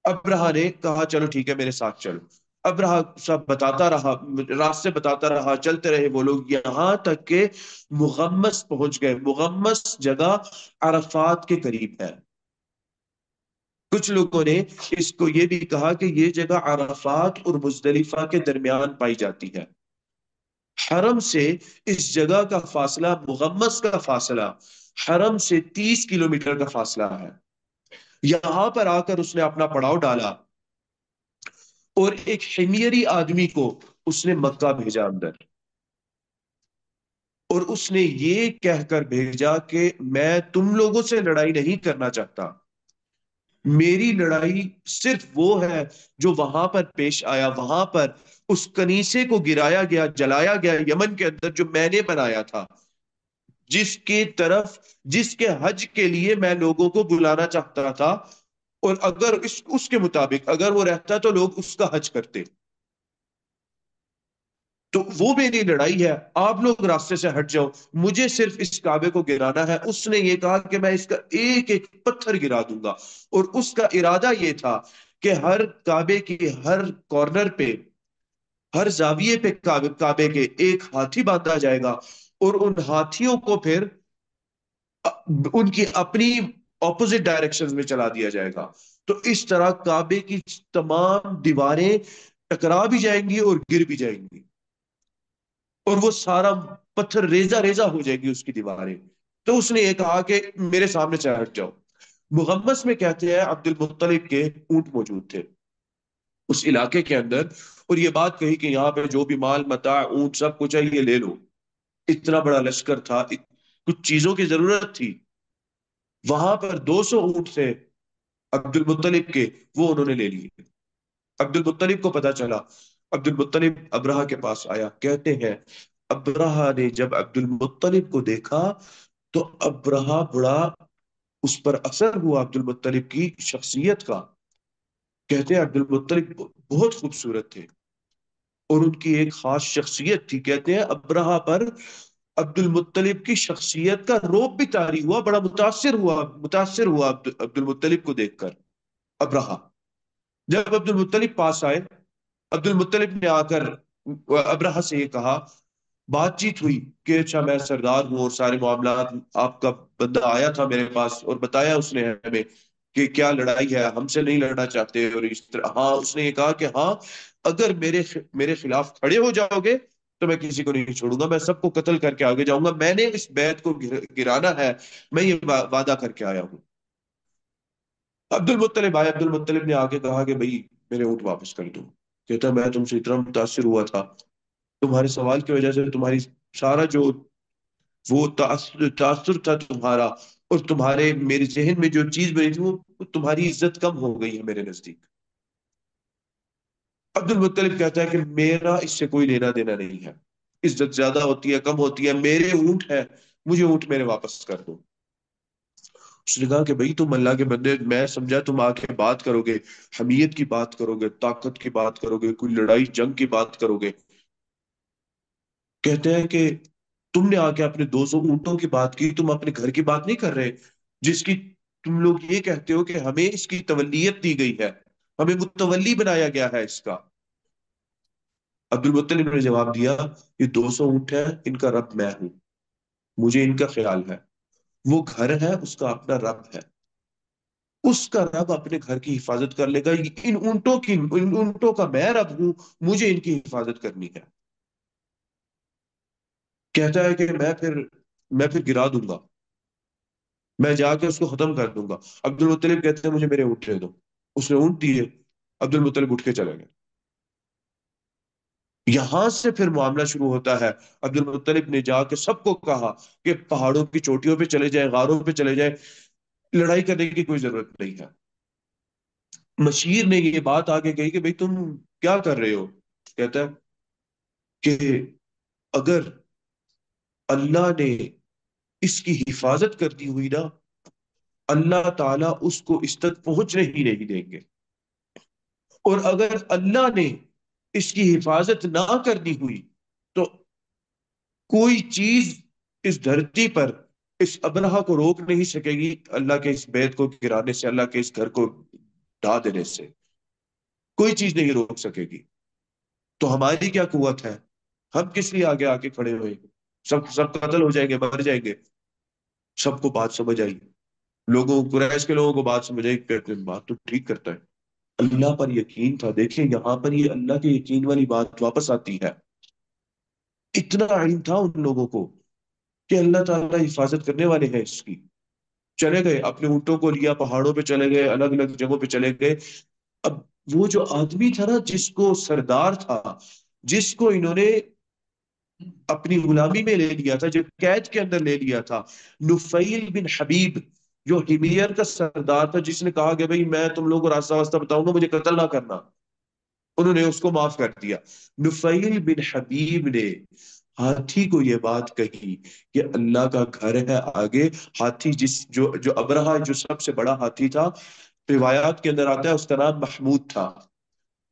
ابرہہ نے کہا چلو ٹھیک ہے میرے ساتھ چلو۔ ابرہہ سب بتاتا رہا، راستے بتاتا رہا، چلتے رہے وہ لوگ، یہاں تک کہ مغمس پہنچ گئے۔ مغمس جگہ عرفات کے قریب ہے۔ کچھ لوگوں نے اس کو یہ بھی کہا کہ یہ جگہ عرفات اور مزدلفہ کے درمیان پائی جاتی ہے۔ حرم سے اس جگہ کا فاصلہ، مغمس کا فاصلہ حرم سے 30 کلومیٹر کا فاصلہ ہے۔ یہاں پر آ کر اس نے اپنا پڑاؤ ڈالا اور ایک حمیری آدمی کو اس نے مکہ بھیجا اندر، اور اس نے یہ کہہ کر بھیجا کہ میں تم لوگوں سے لڑائی نہیں کرنا چاہتا، میری لڑائی صرف وہ ہے جو وہاں پر پیش آیا، وہاں پر اس کنیسے کو گرایا گیا، جلایا گیا یمن کے اندر، جو میں نے بنایا تھا، جس کے حج کے لیے میں لوگوں کو بلانا چاہتا تھا، اور اگر اس کے مطابق اگر وہ رہتا تو لوگ اس کا حج کرتے۔ تو وہ میری لڑائی ہے، آپ لوگ راستے سے ہٹ جاؤ، مجھے صرف اس کعبے کو گرانا ہے۔ اس نے یہ کہا کہ میں اس کا ایک ایک پتھر گرا دوں گا، اور اس کا ارادہ یہ تھا کہ ہر کعبے کی ہر کارنر پہ، ہر زاویے پہ کعبے کے ایک ہاتھی باندھا جائے گا، اور ان ہاتھیوں کو پھر ان کی اپنی اپوزٹ ڈائریکشن میں چلا دیا جائے گا۔ تو اس طرح کعبے کی تمام دیواریں ٹکرا بھی جائیں گی اور گر بھی جائیں گی، اور وہ سارا پتھر ریزہ ریزہ ہو جائے گی اس کی دیواریں۔ تو اس نے یہ کہا کہ میرے سامنے سے ہٹ جاؤ۔ مغمس میں کہتے ہیں عبد المطلب کے اونٹ موجود تھے اس علاقے کے اندر، اور یہ بات کہی کہ یہاں پہ جو بھی مال متاع، اونٹ، سب کچھ ہے یہ لے لو۔ اتنا بڑا لشکر تھا، کچھ چیزوں کی ضرورت تھی۔ وہاں پر 200 اونٹ تھے عبد المطلب کے، وہ انہوں نے لے لیے۔ عبد المطلب کو پتا چلا، عبد المطلب ابرہہ کے پاس آیا۔ کہتے ہیں ابرہہ نے جب عبد المطلب کو دیکھا تو ابرہہ بڑا اس پر اثر ہوا عبد المطلب کی شخصیت کا۔ کہتے ہیں عبد المطلب بہت خوبصورت تھے، اور ان کی ایک خاص شخصیت تھی۔ کہتے ہیں ابرہہ پر عبد المطلب کی شخصیت کا رعب بھی طاری ہوا، بڑا متاثر ہوا عبد المطلب کو دیکھ کر ابرہہ۔ جب عبد المطلب پاس آئے، عبد المطلب نے آ کر ابرہہ سے یہ کہا، بات چیت ہوئی کہ اچھا میں سردار ہوں اور سارے معاملات، آپ کا بندہ آیا تھا میرے پاس اور بتایا اس نے ہمیں کہ کیا لڑائی ہے، ہم سے نہیں لڑنا چاہتے، اور اس طرح ہاں اس نے یہ کہا کہ ہاں اگر میرے خلاف کھڑے ہو جاؤ گے تو میں کسی کو نہیں چھوڑوں گا، میں سب کو قتل کر کے آگے جاؤں گا، میں نے اس بیت کو گرانا ہے، میں یہ وعدہ کر کے آیا ہوں۔ عبد المطلب آیا، عبد المطلب نے آگے کہا کہ بھئی میرے اونٹ واپس کر دو۔ کہتا میں تم سے اتنا متاثر ہوا تھا، تمہارے سوال کی وجہ سے، تمہاری سارا جو وہ تاثر تھا تمہارا، اور تمہارے میرے ذہن میں جو چیز بنی تھی، وہ تمہاری عزت کم ہو گئی ہے میرے نزدیک۔ عبد المطلب کہتا ہے کہ میرا اس سے کوئی لینا دینا نہیں ہے، عزت زیادہ ہوتی ہے کم ہوتی ہے، میرے اونٹ ہے، مجھے اونٹ میرے واپس کر دو۔ اس نے کہا کہ بھئی تم اللہ کے بندے، میں سمجھا تم آ کے بات کرو گے، حمیت کی بات کرو گے، طاقت کی بات کرو گے، کوئی لڑائی جنگ کی بات کرو گے۔ کہتے ہیں کہ تم نے آ کے اپنے 200 اونٹوں کی بات کی، تم اپنے گھر کی بات نہیں کر رہے، جس کی تم لوگ یہ کہتے ہو کہ ہمیں اس کی تولیت دی گئی ہے، ہمیں متولی بنایا گیا ہے اس کا۔ عبد المطلب نے جواب دیا، یہ 200 اونٹ ہے، ان کا رب میں ہوں، مجھے ان کا خیال ہے، وہ گھر ہے اس کا اپنا رب ہے، اس کا رب اپنے گھر کی حفاظت کر لے گا، ان اونٹوں کا میں رب ہوں، مجھے ان کی حفاظت کرنی ہے۔ کہتا ہے کہ میں پھر گرا دوں گا، میں جا کے اس کو ختم کر دوں گا۔ عبد المطلب کہتے ہیں مجھے میرے اونٹ دے دو، اس نے اونٹ دیے، عبد المطلب اٹھ کے چلے گئے۔ یہاں سے پھر معاملہ شروع ہوتا ہے۔ عبد المطلب نے جا کے سب کو کہا کہ پہاڑوں کی چوٹیوں پہ چلے جائیں، غاروں پہ چلے جائیں، لڑائی کرنے کی کوئی ضرورت نہیں ہے۔ مشیر نے یہ بات آگے کہی کہ بھئی تم کیا کر رہے ہو؟ کہتا ہے کہ اگر اللہ نے اس کی حفاظت کرتی ہوئی نا، اللہ تعالیٰ اس کو اس تک پہنچنے ہی نہیں دیں گے، اور اگر اللہ نے اس کی حفاظت نہ کرنی ہوئی تو کوئی چیز اس دھرتی پر اس ابرہہ کو روک نہیں سکے گی اللہ کے اس بیت کو گرانے سے، اللہ کے اس گھر کو ڈھا دینے سے، کوئی چیز نہیں روک سکے گی۔ تو ہماری کیا قوت ہے؟ ہم کس لیے آگے آگے کھڑے ہوئے؟ سب سب قتل ہو جائیں گے، مر جائیں گے۔ سب کو بات سمجھ آئی، قریش کے لوگوں کو بات سمجھ آئی، کہتے ہیں بات تو ٹھیک کرتا ہے، اللہ پر یقین تھا۔ دیکھیں یہاں پر یہ اللہ کے یقین والی بات واپس آتی ہے۔ اتنا علم تھا ان لوگوں کو کہ اللہ تعالیٰ حفاظت کرنے والے ہیں اس کی۔ چلے گئے، اپنے اونٹوں کو لیا، پہاڑوں پہ چلے گئے، الگ الگ جگہوں پہ چلے گئے۔ اب وہ جو آدمی تھا نا، جس کو سردار تھا، جس کو انہوں نے اپنی غلامی میں لے لیا تھا، جو قید کے اندر لے لیا تھا، نفیل بن حبیب، جو حمیر کا سردار تھا، جس نے کہا کہ بھئی میں تم لوگوں کو راستہ واسطہ بتاؤں گا، مجھے قتل نہ کرنا، انہوں نے اس کو معاف کر دیا۔ نفیل بن حبیب نے ہاتھی کو یہ بات کہی کہ اللہ کا گھر ہے آگے، ہاتھی جو ابرہہ جو سب سے بڑا ہاتھی تھا، روایات کے اندر آتا ہے اس کا نام محمود تھا،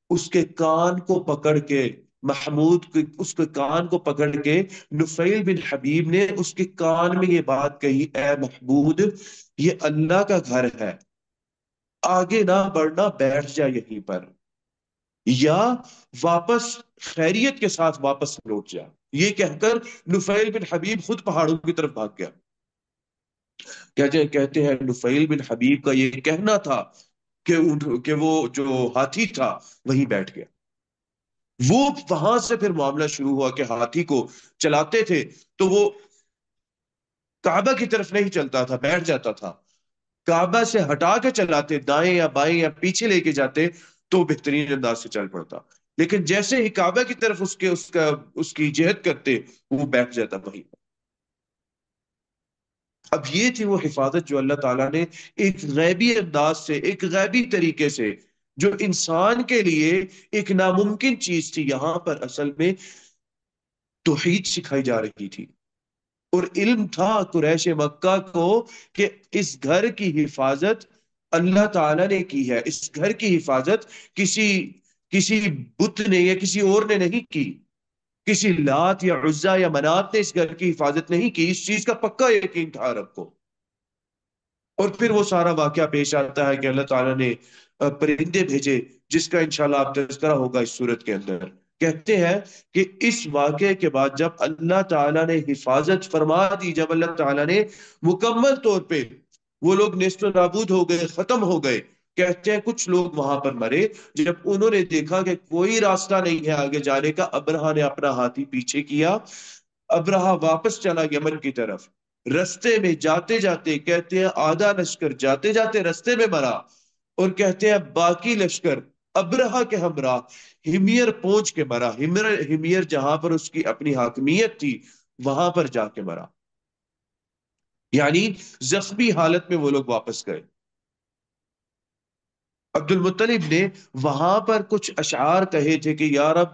اس کے کان کو پکڑ کے اس کے کان کو پکڑ کے نفیل بن حبیب نے اس کے کان میں یہ بات کہی، اے محمود یہ اللہ کا گھر ہے، آگے نہ بڑھنا، بیٹھ جا یہیں پر، یا واپس خیریت کے ساتھ واپس لوٹ جا۔ یہ کہہ کر نفیل بن حبیب خود پہاڑوں کی طرف بھاگ گیا۔ کہتے ہیں نفیل بن حبیب کا یہ کہنا تھا کہ وہ جو ہاتھی تھا وہیں بیٹھ گیا۔ وہ وہاں سے پھر معاملہ شروع ہوا کہ ہاتھی کو چلاتے تھے تو وہ کعبہ کی طرف نہیں چلتا تھا، بیٹھ جاتا تھا، کعبہ سے ہٹا کے چلاتے، دائیں یا بائیں یا پیچھے لے کے جاتے تو بہترین انداز سے چل پڑتا، لیکن جیسے ہی کعبہ کی طرف اس کی جہت کرتے وہ بیٹھ جاتا وہیں۔ اب یہ تھی وہ حفاظت جو اللہ تعالیٰ نے ایک غیبی انداز سے، ایک غیبی طریقے سے، جو انسان کے لیے ایک ناممکن چیز تھی، یہاں پر اصل میں توحید سکھائی جا رہی تھی۔ اور علم تھا قریش مکہ کو کہ اس گھر کی حفاظت اللہ تعالیٰ نے کی ہے، اس گھر کی حفاظت کسی بت نے یا کسی اور نے نہیں کی، کسی لات یا عزا یا منات نے اس گھر کی حفاظت نہیں کی، اس چیز کا پکا یقین تھا عرب کو۔ اور پھر وہ سارا واقعہ پیش آتا ہے کہ اللہ تعالیٰ نے پرندے بھیجے، جس کا انشاءاللہ آپ تذکرہ ہوگا اس صورت کے اندر۔ کہتے ہیں کہ اس واقعے کے بعد جب اللہ تعالیٰ نے حفاظت فرما دی، جب اللہ تعالیٰ نے مکمل طور پہ، وہ لوگ نیست و نابود ہو گئے، ختم ہو گئے، کہتے ہیں کچھ لوگ وہاں پر مرے، جب انہوں نے دیکھا کہ کوئی راستہ نہیں ہے آگے جانے کا، ابرہہ نے اپنا ہاتھی پیچھے کیا، ابرہہ واپس چلا یمن کی طرف، رستے میں جاتے جاتے کہتے ہیں آدھا لشکر جاتے جاتے رستے میں مرا، اور کہتے ہیں باقی لشکر ابرہہ کے ہمراہ ہمیر پہنچ کے مرا، ہمیر جہاں پر اس کی اپنی حاکمیت تھی وہاں پر جا کے مرا، یعنی زخمی حالت میں وہ لوگ واپس گئے۔ عبد المطلب نے وہاں پر کچھ اشعار کہے تھے کہ یا رب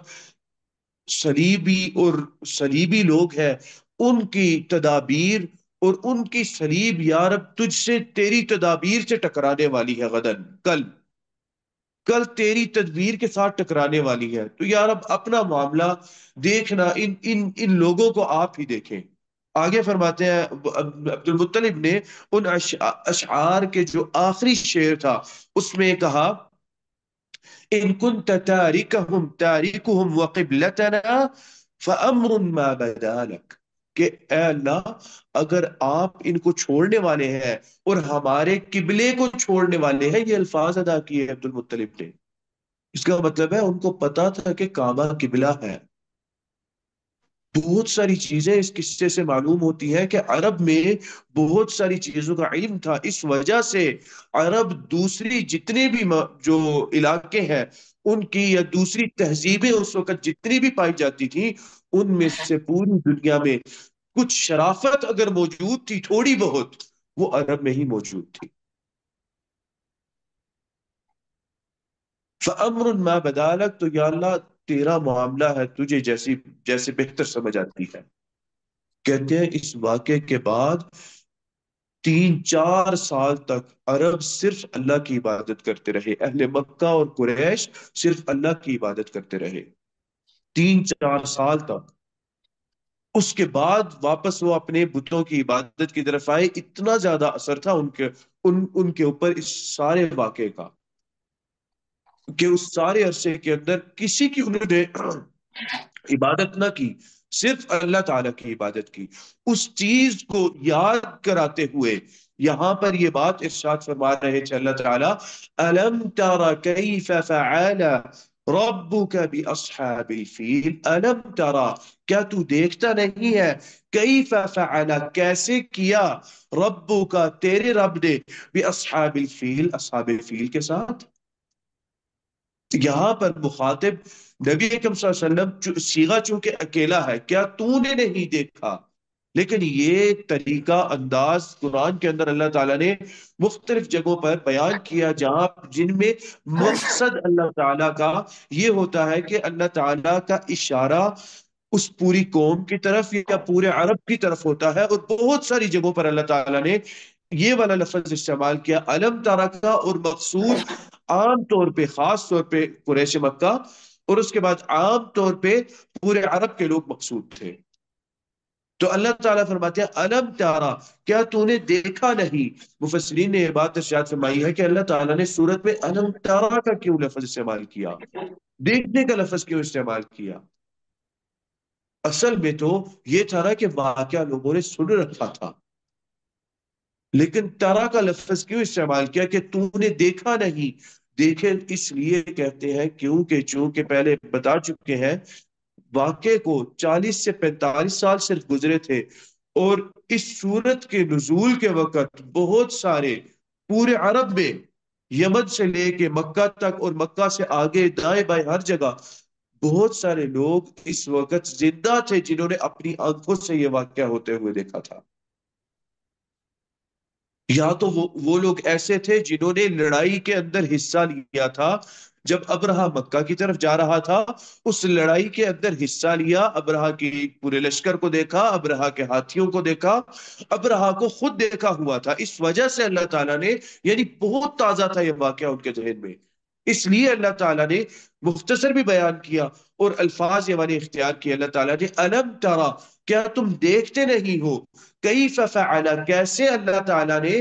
صلیبی لوگ ہیں، ان کی تدابیر اور ان کی صلیب یا رب تجھ سے، تیری تدابیر سے ٹکرانے والی ہے، غدن کل تیری تدبیر کے ساتھ ٹکرانے والی ہے، تو یا رب اپنا معاملہ دیکھنا، ان لوگوں کو آپ ہی دیکھیں۔ آگے فرماتے ہیں عبد المطلب نے ان اشعار کے جو آخری شعر تھا اس میں کہا ان كنت تاركهم وقبلتنا فامر ما بدا لك، کہ اے اللہ اگر آپ ان کو چھوڑنے والے ہیں اور ہمارے قبلے کو چھوڑنے والے ہیں، یہ الفاظ ادا کیے عبد المطلب نے، اس کا مطلب ہے ان کو پتا تھا کہ کعبہ قبلہ ہے۔ بہت ساری چیزیں اس قصے سے معلوم ہوتی ہیں کہ عرب میں بہت ساری چیزوں کا علم تھا، اس وجہ سے عرب دوسری جتنے بھی جو علاقے ہیں ان کی یا دوسری تہذیبیں اس وقت جتنی بھی پائی جاتی تھیں، ان میں سے پوری دنیا میں کچھ شرافت اگر موجود تھی تھوڑی بہت، وہ عرب میں ہی موجود تھی۔ فَأَمْرٌ مَا بَدَالَك، تو یا اللہ تیرا معاملہ ہے تجھے جیسے بہتر سمجھ آتی ہے۔ کہتے ہیں اس واقعے کے بعد 3-4 سال تک عرب صرف اللہ کی عبادت کرتے رہے، اہل مکہ اور قریش صرف اللہ کی عبادت کرتے رہے 3-4 سال تک۔ اس کے بعد واپس وہ اپنے بتوں کی عبادت کی طرف آئے، اتنا زیادہ اثر تھا ان کے اوپر اس سارے واقعے کا کہ اس سارے عرصے کے اندر کسی کی انہوں نے عبادت نہ کی، صرف اللہ تعالیٰ کی عبادت کی۔ اس چیز کو یاد کراتے ہوئے یہاں پر یہ بات ارشاد فرما رہے تھے اللہ تعالیٰ، أَلَمْ تَرَ كَيْفَ فَعَلَ رَبُّكَ بِأَصْحَابِ الْفِيلِ، أَلَمْ تَرَ، کیا تو دیکھتا نہیں ہے، كَيْفَ فَعَلَ، کیسے کیا، رَبُّكَ، تیرے رب نے، بِأَصْحَابِ الْفِيلِ، اصحاب فیل کے ساتھ۔ یہاں پر مخاطب نبی اکرم صلی اللہ علیہ وسلم، صیغہ چونکہ اکیلا ہے، کیا تو نے نہیں دیکھا، لیکن یہ طریقہ انداز قرآن کے اندر اللہ تعالیٰ نے مختلف جگہوں پر بیان کیا، جن میں مقصد اللہ تعالیٰ کا یہ ہوتا ہے کہ اللہ تعالیٰ کا اشارہ اس پوری قوم کی طرف یا پورے عرب کی طرف ہوتا ہے، اور بہت ساری جگہوں پر اللہ تعالیٰ نے یہ والا لفظ استعمال کیا علم تارا کا، اور مقصود عام طور پہ خاص طور پہ قریش مکہ، اور اس کے بعد عام طور پہ پورے عرب کے لوگ مقصود تھے۔ تو اللہ تعالیٰ فرماتے ہیں علم تارا، کیا تو نے دیکھا نہیں؟ مفسرین نے یہ بات ارشاد فرمائی ہے کہ اللہ تعالیٰ نے سورت میں علم تارا کا کیوں لفظ استعمال کیا، دیکھنے کا لفظ کیوں استعمال کیا؟ اصل میں تو یہ تھا نا کہ واقعہ لوگوں نے سن رکھا تھا، لیکن ترا کا لفظ کیوں استعمال کیا کہ تو نے دیکھا نہیں؟ دیکھے اس لیے کہتے ہیں کیونکہ چونکہ پہلے بتا چکے ہیں واقعے کو 40 سے 45 سال صرف گزرے تھے، اور اس سورت کے نزول کے وقت بہت سارے پورے عرب میں یمن سے لے کے مکہ تک اور مکہ سے آگے دائیں بائیں ہر جگہ بہت سارے لوگ اس وقت زندہ تھے جنہوں نے اپنی آنکھوں سے یہ واقعہ ہوتے ہوئے دیکھا تھا۔ یا تو وہ لوگ ایسے تھے جنہوں نے لڑائی کے اندر حصہ لیا تھا، جب ابرہہ مکہ کی طرف جا رہا تھا اس لڑائی کے اندر حصہ لیا، ابرہہ کی پورے لشکر کو دیکھا، ابرہہ کے ہاتھیوں کو دیکھا، ابرہہ کو خود دیکھا ہوا تھا، اس وجہ سے اللہ تعالیٰ نے، یعنی بہت تازہ تھا یہ واقعہ ان کے ذہن میں، اس لیے اللہ تعالیٰ نے مختصر بھی بیان کیا اور الفاظ یہ والے اختیار کیے۔ اللہ تعالیٰ نے الم ترا، کیا تم دیکھتے نہیں ہو، کیف فعل، کیسے اللہ تعالیٰ نے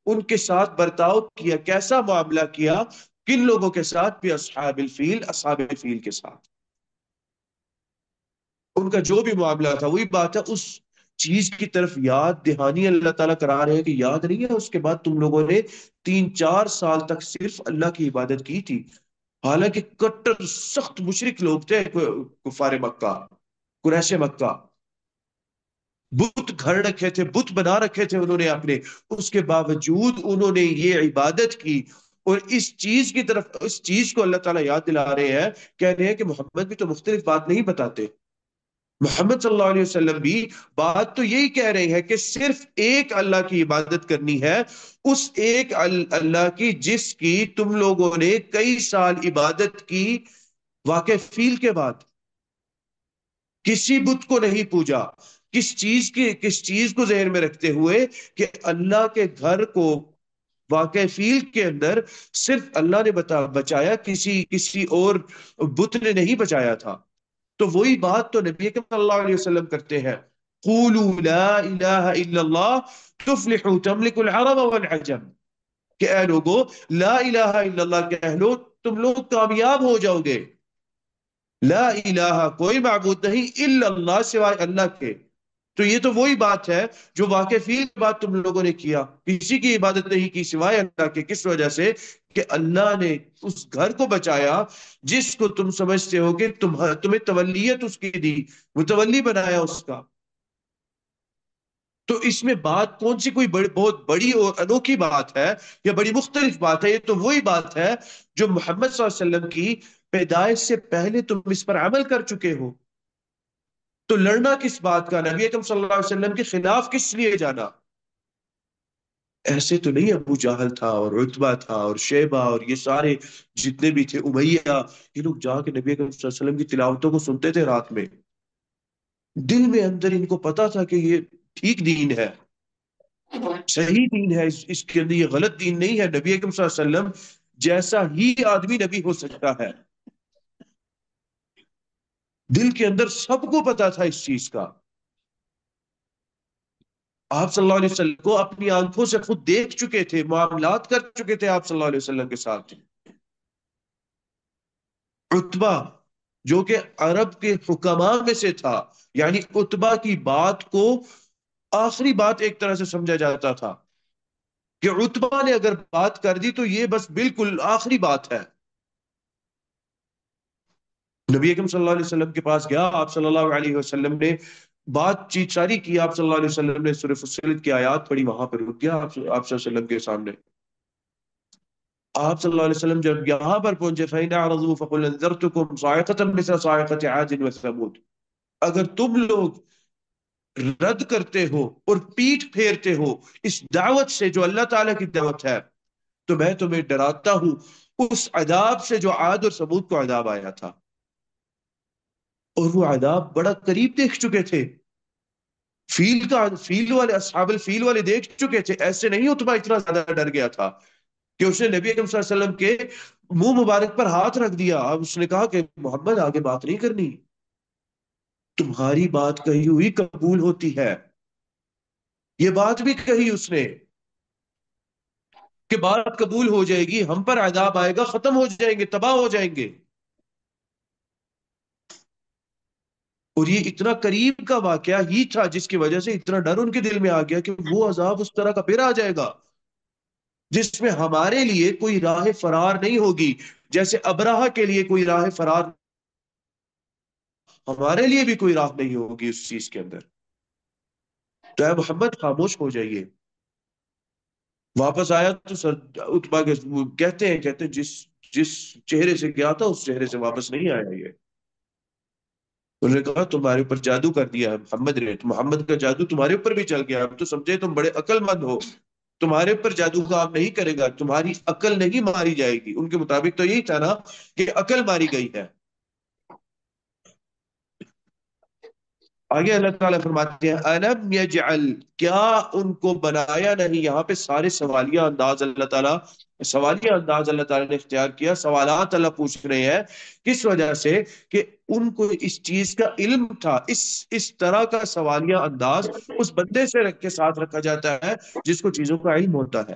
ان کے ساتھ برتاؤ کیا، کیسا معاملہ کیا، کن لوگوں کے ساتھ، بھی اصحاب الفیل، اصحاب الفیل کے ساتھ، ان کا جو بھی معاملہ تھا وہی بات ہے، اس چیز کی طرف یاد دہانی اللہ تعالیٰ کرا رہے ہیں کہ یاد نہیں ہے اس کے بعد تم لوگوں نے 3-4 سال تک صرف اللہ کی عبادت کی تھی، حالانکہ کٹر سخت مشرک لوگ تھے کفار مکہ، قریش مکہ، بت گھر رکھے تھے، بت بنا رکھے تھے انہوں نے اپنے، اس کے باوجود انہوں نے یہ عبادت کی، اور اس چیز کی طرف، اس چیز کو اللہ تعالیٰ یاد دلا رہے ہیں، کہہ رہے ہیں کہ محمد بھی تو مختلف بات نہیں بتاتے، محمد صلی اللہ علیہ وسلم بھی بات تو یہی کہہ رہے ہیں کہ صرف ایک اللہ کی عبادت کرنی ہے، اس ایک اللہ کی جس کی تم لوگوں نے کئی سال عبادت کی، واقع فیل کے بعد کسی بت کو نہیں پوجا، کس چیز کو ذہن میں رکھتے ہوئے کہ اللہ کے گھر کو واقع فیل کے اندر صرف اللہ نے بچایا، کسی اور بت نے نہیں بچایا تھا۔ تو وہی بات تو نبی اکرم صلی اللہ علیہ وسلم کرتے ہیں، قولوا لا الہ الا اللہ تفلحوا تملک العرب والعجم، کہ اے لوگو لا الہ الا اللہ کہہ لو، تم لوگ کامیاب ہو جاؤ گے۔ لا الہ، کوئی معبود نہیں، الا اللہ، سوائے اللہ کے۔ تو یہ تو وہی بات ہے جو واقع فیل بات تم لوگوں نے کیا، کسی کی عبادت نہیں کی سوائے اللہ کے۔ کس وجہ سے؟ کہ اللہ نے اس گھر کو بچایا جس کو تم سمجھتے ہو کہ تمہیں تولیت اس کی دی، متولی بنایا اس کا۔ تو اس میں بات کون سی کوئی بہت بڑی اور انوکھی بات ہے یا بڑی مختلف بات ہے؟ یہ تو وہی بات ہے جو محمد صلی اللہ علیہ وسلم کی پیدائش سے پہلے تم اس پر عمل کر چکے ہو۔ تو لڑنا کس بات کا؟ نبی اکرم صلی اللہ علیہ وسلم کے خلاف کس لیے جانا؟ ایسے تو نہیں ابو جہل تھا اور عتبہ تھا اور شیبہ اور یہ سارے جتنے بھی تھے، امیہ، یہ لوگ جا کے نبی اکرم صلی اللہ علیہ وسلم کی تلاوتوں کو سنتے تھے رات میں، دل میں اندر ان کو پتا تھا کہ یہ ٹھیک دین ہے، صحیح دین ہے، اس کے اندر یہ غلط دین نہیں ہے۔ نبی اکرم صلی اللہ علیہ وسلم جیسا ہی آدمی نبی ہو سکتا ہے، دل کے اندر سب کو پتا تھا اس چیز کا۔ آپ صلی اللہ علیہ وسلم کو اپنی آنکھوں سے خود دیکھ چکے تھے، معاملات کر چکے تھے آپ صلی اللہ علیہ وسلم کے ساتھ۔ عتبہ جو کہ عرب کے حکماء میں سے تھا، یعنی عتبہ کی بات کو آخری بات ایک طرح سے سمجھا جاتا تھا کہ عتبہ نے اگر بات کر دی تو یہ بس بالکل آخری بات ہے۔ نبی اکرم صلی اللہ علیہ وسلم کے پاس گیا، آپ صلی اللہ علیہ وسلم نے بات چیت ساری کی، آپ صلی اللہ علیہ وسلم نے سورہ فصلت کی آیات پڑھی، وہاں پر رک گیا آپ صلی اللہ علیہ وسلم کے سامنے۔ آپ صلی اللہ علیہ وسلم جب یہاں پر پہنچے، فَإِنْ أَعْرَضُوا فَقُلْ أَنذَرْتُكُمْ صَاعِقَةً مِثْلَ صَاعِقَةِ عَادٍ وَثَمُودَ، اگر تم لوگ رد کرتے ہو اور پیٹھ پھیرتے ہو اس دعوت سے جو اللہ تعالیٰ کی دعوت ہے، تو میں تمہیں ڈراتا ہوں اس عذاب سے جو عاد اور ثمود کو عذاب آیا تھا۔ اور وہ عذاب بڑا قریب دیکھ چکے تھے، فیل والے، اصحاب الفیل والے دیکھ چکے تھے۔ ایسے نہیں اتبا اتنا زیادہ ڈر گیا تھا کہ اس نے نبی اکرم صلی اللہ علیہ وسلم کے منہ مبارک پر ہاتھ رکھ دیا۔ اب اس نے کہا کہ محمد آگے بات نہیں کرنی، تمہاری بات کہی ہوئی قبول ہوتی ہے۔ یہ بات بھی کہی اس نے کہ بات قبول ہو جائے گی، ہم پر عذاب آئے گا، ختم ہو جائیں گے، تباہ ہو جائیں گے۔ اور یہ اتنا قریب کا واقعہ ہی تھا جس کی وجہ سے اتنا ڈر ان کے دل میں آ گیا کہ وہ عذاب اس طرح کا پھر آ جائے گا جس میں ہمارے لیے کوئی راہ فرار نہیں ہوگی، جیسے ابراہہ کے لیے کوئی راہ فرار، ہمارے لیے بھی کوئی راہ نہیں ہوگی اس چیز کے اندر۔ تو اے محمد خاموش ہو جائیے۔ واپس آیا تو اتبا کے کہتے ہیں جس چہرے سے گیا تھا اس چہرے سے واپس نہیں آیا یہ۔ انہوں نے کہا تمہارے اوپر جادو کر دیا ہے محمد نے، محمد کا جادو تمہارے اوپر بھی چل گیا، اب تو سمجھے تم بڑے عقل مند ہو، تمہارے اوپر جادو کام نہیں کرے گا، تمہاری عقل نہیں ماری جائے گی۔ ان کے مطابق تو یہی تھا نا کہ عقل ماری گئی ہے۔ آگے اللہ تعالیٰ فرماتے ہیں أَلَمْ يَجْعَلْ، کیا ان کو بنایا نہیں؟ یہاں پہ سارے سوالیہ انداز اللہ تعالیٰ نے اختیار کیا۔ سوالات اللہ پوچھ رہے ہیں، کس وجہ سے؟ کہ ان کو اس چیز کا علم تھا۔ اس طرح کا سوالیہ انداز اس بندے سے رکھ کے ساتھ رکھا جاتا ہے جس کو چیزوں کا علم ہوتا ہے۔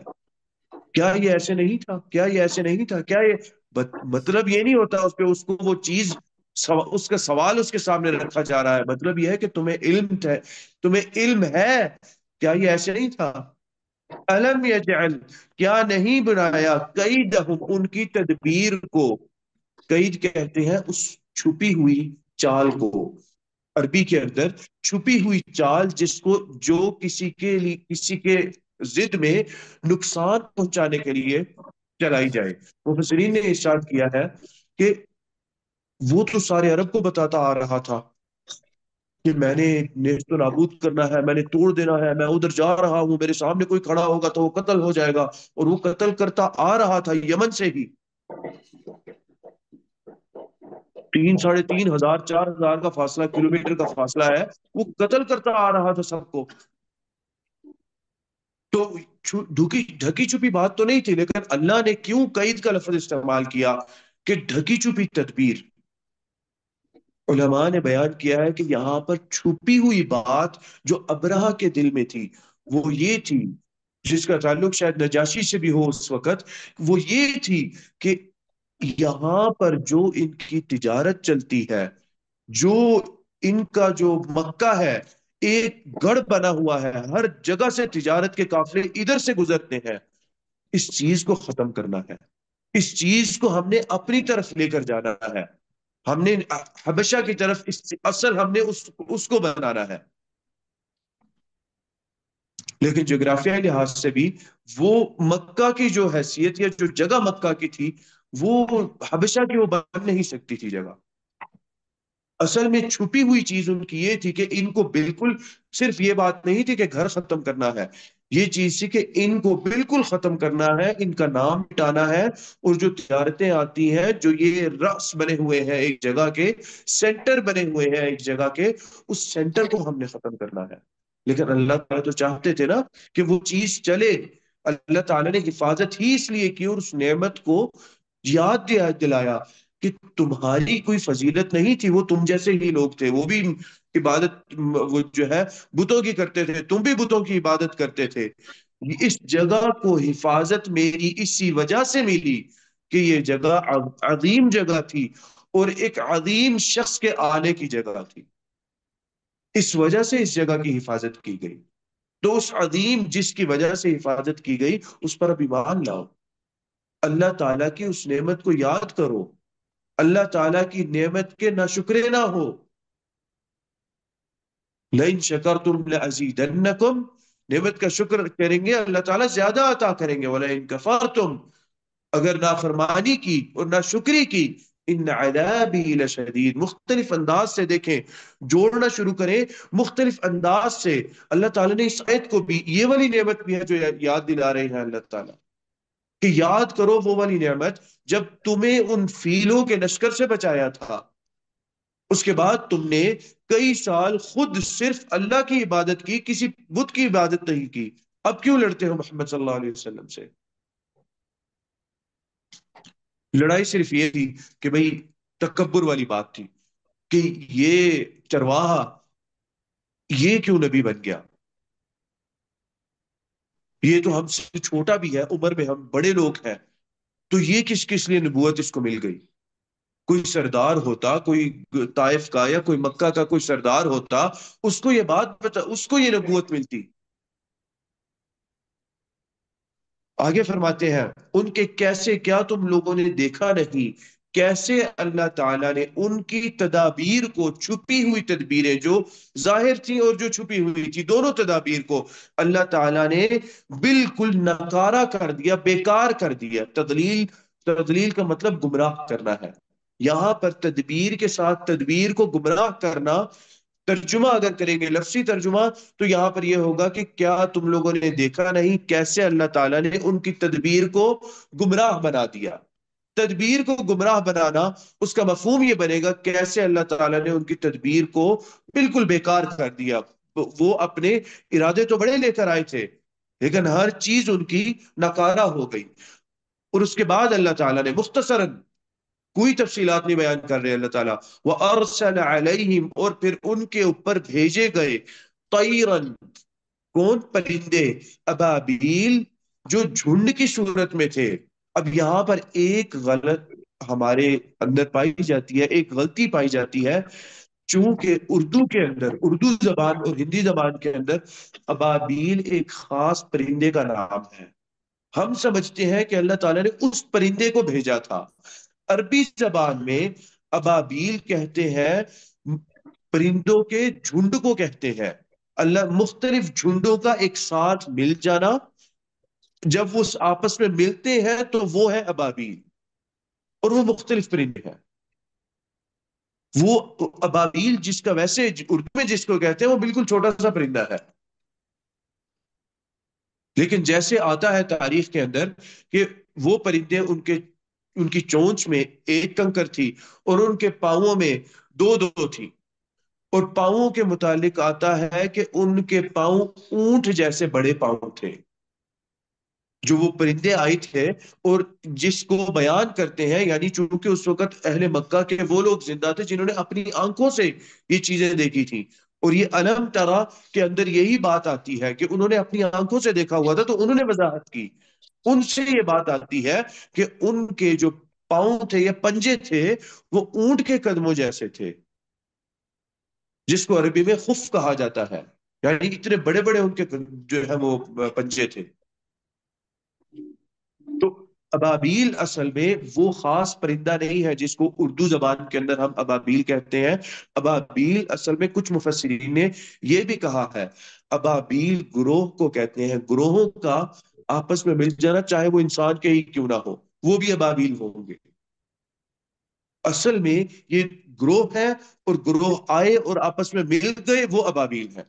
کیا یہ ایسے نہیں تھا؟ کیا یہ ایسے نہیں تھا؟ کیا یہ مطلب یہ نہیں ہوتا اس کو وہ چیز، اس کا سوال اس کے سامنے رکھا جا رہا ہے، مطلب یہ ہے کہ تمہیں علم ہے، کیا یہ ایسے نہیں تھا؟ الم یجعل، کیا نہیں بنایا، کیدہم، ان کی تدبیر کو، قید کہتے ہیں اس چھپی ہوئی چال کو، عربی کے اندر چھپی ہوئی چال جس کو جو کسی کے ضد میں نقصان پہنچانے کے لیے چلائی جائے۔ مفسرین نے ارشاد کیا ہے کہ وہ تو سارے عرب کو بتاتا آ رہا تھا کہ میں نے نیست و نابود کرنا ہے، میں نے توڑ دینا ہے، میں ادھر جا رہا ہوں، میرے سامنے کوئی کھڑا ہوگا تو وہ قتل ہو جائے گا، اور وہ قتل کرتا آ رہا تھا یمن سے ہی، 3,500 4,000 کا فاصلہ، کلومیٹر کا فاصلہ ہے، وہ قتل کرتا آ رہا تھا سب کو۔ تو ڈھکی چھپی بات تو نہیں تھی، لیکن اللہ نے کیوں قید کا لفظ استعمال کیا کہ ڈھکی چھپی تدبیر؟ علماء نے بیان کیا ہے کہ یہاں پر چھپی ہوئی بات جو ابرہہ کے دل میں تھی وہ یہ تھی، جس کا تعلق شاید نجاشی سے بھی ہو اس وقت، وہ یہ تھی کہ یہاں پر جو ان کی تجارت چلتی ہے، جو ان کا جو مکہ ہے، ایک گڑھ بنا ہوا ہے، ہر جگہ سے تجارت کے قافلے ادھر سے گزرتے ہیں، اس چیز کو ختم کرنا ہے، اس چیز کو ہم نے اپنی طرف لے کر جانا ہے، ہم نے حبشہ کی طرف اصل ہم نے اس کو بنانا ہے۔ لیکن جغرافیائی لحاظ سے بھی وہ مکہ کی جو حیثیت یا جو جگہ مکہ کی تھی، وہ حبشہ کی وہ بن نہیں سکتی تھی جگہ۔ اصل میں چھپی ہوئی چیز ان کی یہ تھی کہ ان کو بالکل صرف یہ بات نہیں تھی کہ گھر ختم کرنا ہے، یہ چیز تھی کہ ان کو بالکل ختم کرنا ہے، ان کا نام مٹانا ہے، اور جو تجارتیں آتی ہیں، جو یہ رأس بنے ہوئے ہیں ایک جگہ کے، سینٹر بنے ہوئے ہیں ایک جگہ کے، اس سینٹر کو ہم نے ختم کرنا ہے۔ لیکن اللہ تعالیٰ تو چاہتے تھے نا کہ وہ چیز چلے، اللہ تعالیٰ نے حفاظت ہی اس لیے کی اور اس نعمت کو یاد دلایا کہ تمہاری کوئی فضیلت نہیں تھی، وہ تم جیسے ہی لوگ تھے، وہ بھی عبادت وہ جو ہے بتوں کی کرتے تھے، تم بھی بتوں کی عبادت کرتے تھے۔ اس جگہ کو حفاظت میری اسی وجہ سے ملی کہ یہ جگہ عظیم جگہ تھی اور ایک عظیم شخص کے آنے کی جگہ تھی، اس وجہ سے اس جگہ کی حفاظت کی گئی۔ تو اس عظیم جس کی وجہ سے حفاظت کی گئی اس پر اب ایمان لاؤ، اللہ تعالیٰ کی اس نعمت کو یاد کرو، اللہ تعالیٰ کی نعمت کے ناشکرے نہ ہو۔ لَإِن شَكَرْتُمْ لَأَزِيدَنَّكُمْ، نعمت کا شکر کریں گے اللہ تعالیٰ زیادہ عطا کریں گے، وَلَئِن كَفَرْتُمْ، اگر نافرمانی کی اور ناشکری کی، ان عذابی لشدید، مختلف انداز سے دیکھیں، جوڑنا شروع کریں مختلف انداز سے۔ اللہ تعالیٰ نے اس آیت کو بھی، یہ والی نعمت بھی ہے جو یاد دلا رہے ہیں اللہ تعالیٰ کہ یاد کرو وہ والی نعمت جب تمہیں ان فیلوں کے لشکر سے بچایا تھا، اس کے بعد تم نے کئی سال خود صرف اللہ کی عبادت کی، کسی بت کی عبادت نہیں کی، اب کیوں لڑتے ہو محمد صلی اللہ علیہ وسلم سے؟ لڑائی صرف یہ تھی کہ بھئی تکبر والی بات تھی کہ یہ چرواہا یہ کیوں نبی بن گیا، یہ تو ہم سے چھوٹا بھی ہے، عمر میں ہم بڑے لوگ ہیں، تو یہ کس لیے نبوت اس کو مل گئی؟ کوئی سردار ہوتا، کوئی طائف کا یا کوئی مکہ کا کوئی سردار ہوتا، اس کو یہ بات پتا، اس کو یہ نبوت ملتی۔ آگے فرماتے ہیں ان کے کیسے، کیا تم لوگوں نے دیکھا نہیں کیسے اللہ تعالیٰ نے ان کی تدابیر کو، چھپی ہوئی تدبیریں جو ظاہر تھیں اور جو چھپی ہوئی تھی، دونوں تدابیر کو اللہ تعالیٰ نے بالکل ناکارہ کر دیا، بیکار کر دیا۔ تضلیل کا مطلب گمراہ کرنا ہے، یہاں پر تدبیر کے ساتھ تدبیر کو گمراہ کرنا، ترجمہ اگر کریں گے لفظی ترجمہ تو یہاں پر یہ ہوگا کہ کیا تم لوگوں نے دیکھا نہیں کیسے اللہ تعالیٰ نے ان کی تدبیر کو گمراہ بنا دیا۔ تدبیر کو گمراہ بنانا، اس کا مفہوم یہ بنے گا کیسے اللہ تعالیٰ نے ان کی تدبیر کو بالکل بیکار کر دیا۔ وہ اپنے ارادے تو بڑے لے کر آئے تھے لیکن ہر چیز ان کی ناکارہ ہو گئی۔ اور اس کے بعد اللہ تعالیٰ نے مختصراً، کوئی تفصیلات نہیں بیان کر رہے اللہ تعالیٰ، وَأَرْسَلَ عَلَيْهِمْ، اور پھر ان کے اوپر بھیجے گئے، طَيْرًا، کون؟ پرندے، ابابیل، جو جھنڈ کی صورت میں تھے۔ اب یہاں پر ایک غلط ہمارے اندر پائی جاتی ہے، ایک غلطی پائی جاتی ہے، چونکہ اردو کے اندر، اردو زبان اور ہندی زبان کے اندر ابابیل ایک خاص پرندے کا نام ہے، ہم سمجھتے ہیں کہ اللہ تعالیٰ نے اس پرندے کو بھیجا تھا۔ عربی زبان میں ابابیل کہتے ہیں پرندوں کے جھنڈ کو کہتے ہیں، اللہ مختلف جھنڈوں کا ایک ساتھ مل جانا، جب وہ آپس میں ملتے ہیں تو وہ ہے ابابیل، اور وہ مختلف پرندے ہیں۔ وہ ابابیل جس کا ویسے اردو میں جس کو کہتے ہیں وہ بالکل چھوٹا سا پرندہ ہے، لیکن جیسے آتا ہے تاریخ کے اندر کہ وہ پرندے ان کی چونچ میں ایک کنکر تھی اور ان کے پاؤں میں دو دو تھی، اور پاؤں کے متعلق آتا ہے کہ ان کے پاؤں اونٹ جیسے بڑے پاؤں تھے۔ جو وہ پرندے آئے تھے اور جس کو بیان کرتے ہیں، یعنی چونکہ اس وقت اہل مکہ کے وہ لوگ زندہ تھے جنہوں نے اپنی آنکھوں سے یہ چیزیں دیکھی تھیں، اور یہ علم ترا کے اندر یہی بات آتی ہے کہ انہوں نے اپنی آنکھوں سے دیکھا ہوا تھا، تو انہوں نے وضاحت کی، ان سے یہ بات آتی ہے کہ ان کے جو پاؤں تھے یا پنجے تھے وہ اونٹ کے قدموں جیسے تھے، جس کو عربی میں خف کہا جاتا ہے، یعنی اتنے بڑے بڑے ان کے جو ہے وہ پنجے تھے۔ تو ابابیل اصل میں وہ خاص پرندہ نہیں ہے جس کو اردو زبان کے اندر ہم ابابیل کہتے ہیں۔ ابابیل اصل میں کچھ مفسرین نے یہ بھی کہا ہے، ابابیل گروہ کو کہتے ہیں، گروہوں کا آپس میں مل جانا، چاہے وہ انسان کے ہی کیوں نہ ہو، وہ بھی ابابیل ہوں گے۔ اصل میں یہ گروہ ہے، اور گروہ آئے اور آپس میں مل گئے، وہ ابابیل ہے۔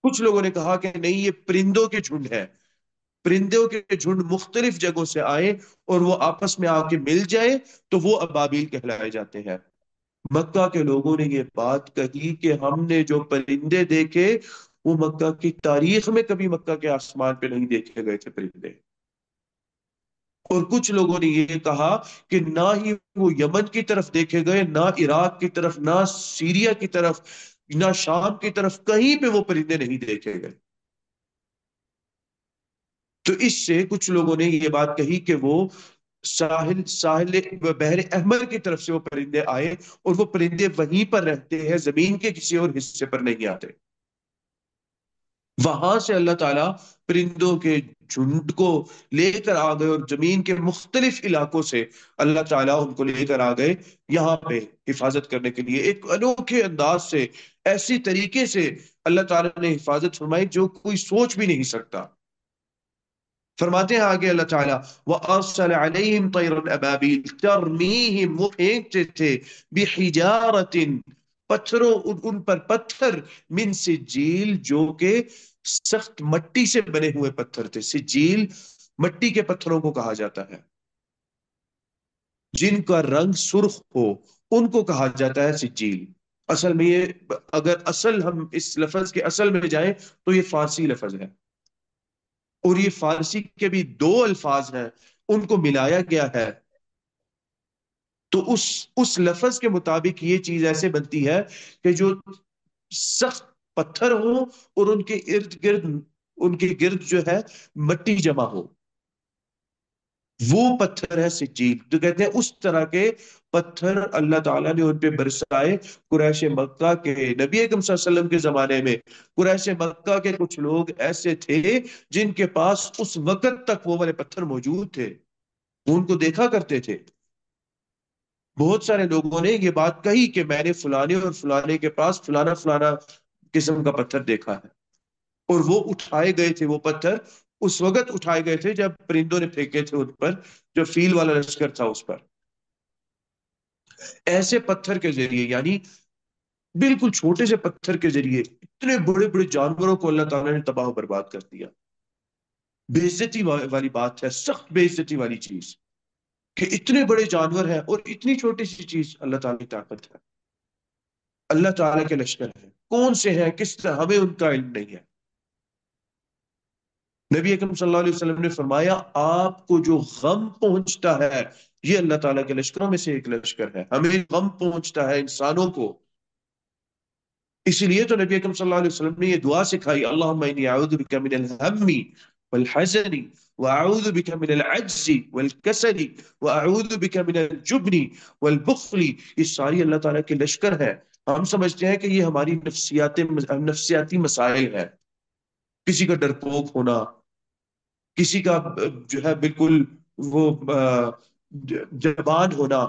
کچھ لوگوں نے کہا کہ نہیں، یہ پرندوں کے جھنڈ ہے، پرندوں کے جھنڈ مختلف جگہوں سے آئے اور وہ آپس میں آ کے مل جائے تو وہ ابابیل کہلائے جاتے ہیں۔ مکہ کے لوگوں نے یہ بات کہی کہ ہم نے جو پرندے دیکھے وہ مکہ کی تاریخ میں کبھی مکہ کے آسمان پہ نہیں دیکھے گئے تھے پرندے۔ اور کچھ لوگوں نے یہ کہا کہ نہ ہی وہ یمن کی طرف دیکھے گئے، نہ عراق کی طرف، نہ سیریا کی طرف، نہ شام کی طرف، کہیں پہ وہ پرندے نہیں دیکھے گئے۔ تو اس سے کچھ لوگوں نے یہ بات کہی کہ وہ ساحل بحر احمر کی طرف سے وہ پرندے آئے، اور وہ پرندے وہیں پر رہتے ہیں، زمین کے کسی اور حصے پر نہیں آتے۔ وہاں سے اللہ تعالیٰ پرندوں کے جھنڈ کو لے کر آ گئے، اور زمین کے مختلف علاقوں سے اللہ تعالیٰ ان کو لے کر آ گئے یہاں پہ حفاظت کرنے کے لیے، ایک انوکھے انداز سے، ایسی طریقے سے اللہ تعالیٰ نے حفاظت فرمائی جو کوئی سوچ بھی نہیں سکتا۔ فرماتے ہیں آگے اللہ تعالیٰ وَأَرْسَلَ عَلَيْهِمْ طَيْرًا أَبَابِيلَ تَرْمِيهِمْ، وہ پھینکتے تھے بِحِجَارَةٍ، پتھروں، ان پر پتھر، من سجیل، جو کہ سخت مٹی سے بنے ہوئے پتھر تھے۔ سجیل مٹی کے پتھروں کو کہا جاتا ہے، جن کا رنگ سرخ ہو ان کو کہا جاتا ہے سجیل۔ اصل میں یہ، اگر اصل ہم اس لفظ کے اصل میں جائیں تو یہ فارسی لفظ ہے، اور یہ فارسی کے بھی دو الفاظ ہیں، ان کو ملایا گیا ہے، تو اس لفظ کے مطابق یہ چیز ایسے بنتی ہے کہ جو سخت پتھر ہو اور ان کے ارد گرد، ان کے گرد جو ہے مٹی جمع ہو، وہ پتھر ہے سجیل۔ تو کہتے ہیں اس طرح کے پتھر اللہ تعالیٰ نے ان پہ برسائے۔ قریش مکہ کے، نبی اکرم صلی اللہ علیہ وسلم کے زمانے میں قریش مکہ کے کچھ لوگ ایسے تھے جن کے پاس اس وقت تک وہ والے پتھر موجود تھے، وہ ان کو دیکھا کرتے تھے۔ بہت سارے لوگوں نے یہ بات کہی کہ میں نے فلانے اور فلانے کے پاس فلانا فلانا قسم کا پتھر دیکھا ہے، اور وہ اٹھائے گئے تھے، وہ پتھر اس وقت اٹھائے گئے تھے جب پرندوں نے پھینکے تھے ان پر، جو فیل والا لشکر تھا اس پر۔ ایسے پتھر کے ذریعے، یعنی بالکل چھوٹے سے پتھر کے ذریعے اتنے بڑے بڑے جانوروں کو اللہ تعالیٰ نے تباہ و برباد کر دیا۔ بے عزتی والی بات ہے، سخت بے عزتی والی چیز کہ اتنے بڑے جانور ہیں اور اتنی چھوٹی سی چیز اللہ تعالیٰ کی طاقت ہے، اللہ تعالیٰ کے لشکر ہیں، کون سے ہیں، کس طرح، ہمیں ان کا علم نہیں ہے۔ نبی اکرم صلی اللہ علیہ وسلم نے فرمایا آپ کو جو غم پہنچتا ہے یہ اللہ تعالیٰ کے لشکروں میں سے ایک لشکر ہے، ہمیں غم پہنچتا ہے انسانوں کو۔ اسی لیے تو نبی اکرم صلی اللہ علیہ وسلم نے یہ دعا سکھائی، اللہم انی اعوذ بک من الہم والحزن واعوذ بک من العجز والکسل واعوذ بک من الجبن والبخل۔ یہ ساری اللہ تعالیٰ کے لشکر ہے۔ ہم سمجھتے ہیں کہ یہ ہماری نفسیاتی مسائل ہے، کسی کا ڈرپوک ہونا، کسی کا جو ہے بالکل وہ جبان ہونا،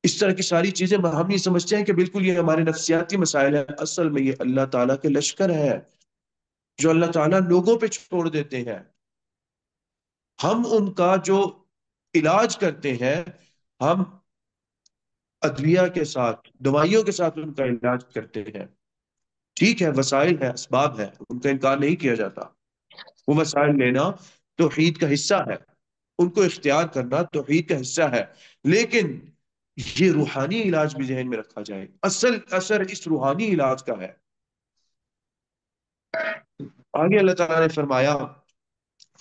اس طرح کی ساری چیزیں ہم یہ سمجھتے ہیں کہ بالکل یہ ہمارے نفسیاتی مسائل ہیں۔ اصل میں یہ اللہ تعالیٰ کے لشکر ہے جو اللہ تعالیٰ لوگوں پہ چھوڑ دیتے ہیں۔ ہم ان کا جو علاج کرتے ہیں، ہم ادویہ کے ساتھ، دوائیوں کے ساتھ ان کا علاج کرتے ہیں۔ ٹھیک ہے، وسائل ہے، اسباب ہے، ان کا انکار نہیں کیا جاتا، وہ وسائل لینا توحید کا حصہ ہے، ان کو اختیار کرنا توحید کا حصہ ہے، لیکن یہ روحانی علاج بھی ذہن میں رکھا جائے، اصل اثر اس روحانی علاج کا ہے۔ آگے اللہ تعالیٰ نے فرمایا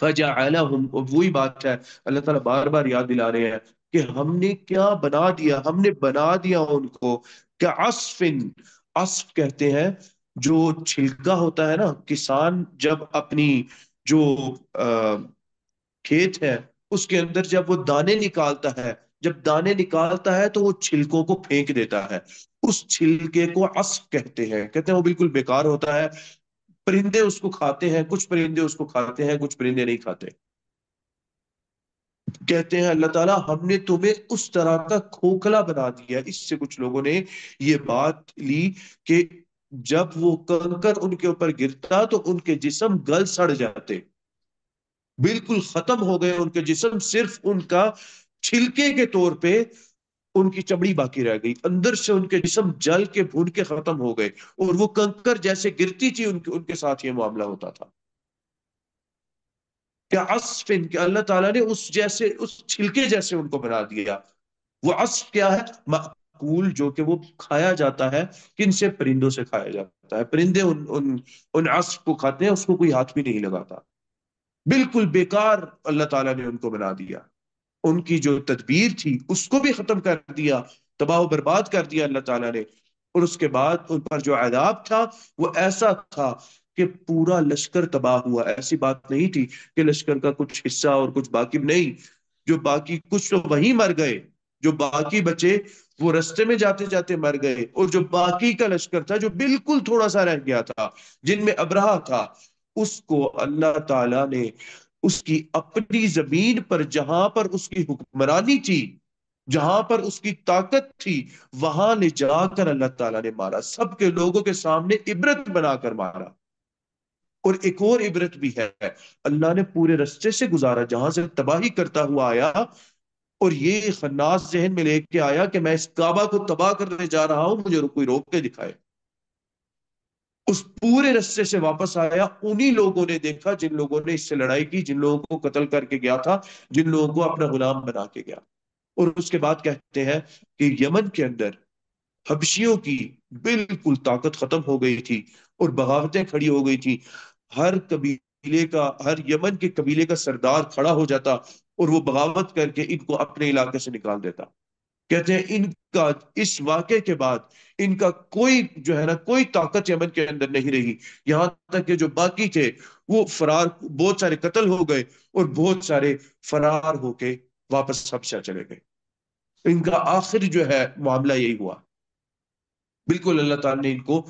فَجَعَلَهُمْ، اور وہی بات ہے اللہ تعالیٰ بار بار یاد دلا رہے ہیں کہ ہم نے کیا بنا دیا، ہم نے بنا دیا ان کو كَعَصْفٍ، عصف کہتے ہیں جو چھلکا ہوتا ہے نا، کسان جب اپنی جو کھیت ہے اس کے اندر جب وہ دانے نکالتا ہے، جب دانے نکالتا ہے تو وہ چھلکوں کو پھینک دیتا ہے، اس چھلکے کو عصف کہتے ہیں، کہتے ہیں وہ بالکل بیکار ہوتا ہے، پرندے اس کو کھاتے ہیں، کچھ پرندے اس کو کھاتے ہیں، کچھ پرندے نہیں کھاتے۔ کہتے ہیں اللہ تعالیٰ ہم نے تمہیں اس طرح کا کھوکھلا بنا دیا۔ اس سے کچھ لوگوں نے یہ بات لی کہ جب وہ کنکر ان کے اوپر گرتا تو ان کے جسم گل سڑ جاتے، بالکل ختم ہو گئے ان کے جسم، صرف ان کا چھلکے کے طور پہ ان کی چمڑی باقی رہ گئی، اندر سے ان کے جسم جل کے بھون کے ختم ہو گئے، اور وہ کنکر جیسے گرتی تھی ان کے ساتھ یہ معاملہ ہوتا تھا۔ کیا عصف کہ اللہ تعالیٰ نے اس جیسے، اس چھلکے جیسے ان کو بنا دیا۔ وہ عصف کیا ہے؟ مأکول، جو کہ وہ کھایا جاتا ہے، کن سے؟ پرندوں سے کھایا جاتا ہے، پرندے ان عصف کو کھاتے ہیں، اس کو کوئی ہاتھ بھی نہیں لگاتا، بالکل بیکار اللہ تعالیٰ نے ان کو بنا دیا۔ ان کی جو تدبیر تھی اس کو بھی ختم کر دیا، تباہ و برباد کر دیا اللہ تعالیٰ نے۔ اور اس کے بعد ان پر جو عذاب تھا وہ ایسا تھا کہ پورا لشکر تباہ ہوا، ایسی بات نہیں تھی کہ لشکر کا کچھ حصہ اور کچھ باقی نہیں، جو باقی کچھ تو وہیں مر گئے، جو باقی بچے وہ رستے میں جاتے جاتے مر گئے، اور جو باقی کا لشکر تھا جو بالکل تھوڑا سا رہ گیا تھا، جن میں ابرہہ تھا، اس کو اللہ تعالیٰ نے اس کی اپنی زمین پر، جہاں پر اس کی حکمرانی تھی، جہاں پر اس کی طاقت تھی، وہاں لے جا کر اللہ تعالیٰ نے مارا، سب کے لوگوں کے سامنے عبرت بنا کر مارا۔ اور ایک اور عبرت بھی ہے، اللہ نے پورے رستے سے گزارا جہاں سے تباہی کرتا ہوا آیا، اور یہ خناس ذہن میں لے کے آیا کہ میں اس کعبہ کو تباہ کرنے جا رہا ہوں، مجھے کوئی روک کے دکھائے۔ اس پورے رستے سے واپس آیا، انہی لوگوں نے دیکھا جن لوگوں نے اس سے لڑائی کی، جن لوگوں کو قتل کر کے گیا تھا، جن لوگوں کو اپنا غلام بنا کے گیا۔ اور اس کے بعد کہتے ہیں کہ یمن کے اندر حبشیوں کی بالکل طاقت ختم ہو گئی تھی، اور بغاوتیں کھڑی ہو گئی تھی، ہر قبیلے کا، ہر یمن کے قبیلے کا سردار کھڑا ہو جاتا اور وہ بغاوت کر کے ان کو اپنے علاقے سے نکال دیتا۔ کہتے ہیں ان کا اس واقعے کے بعد ان کا کوئی جو ہے نا، کوئی طاقت یمن کے اندر نہیں رہی، یہاں تک کہ جو باقی تھے وہ فرار، بہت سارے قتل ہو گئے اور بہت سارے فرار ہو کے واپس حبشہ چلے گئے۔ ان کا آخر جو ہے معاملہ یہی ہوا، بالکل اللہ تعالیٰ نے ان کو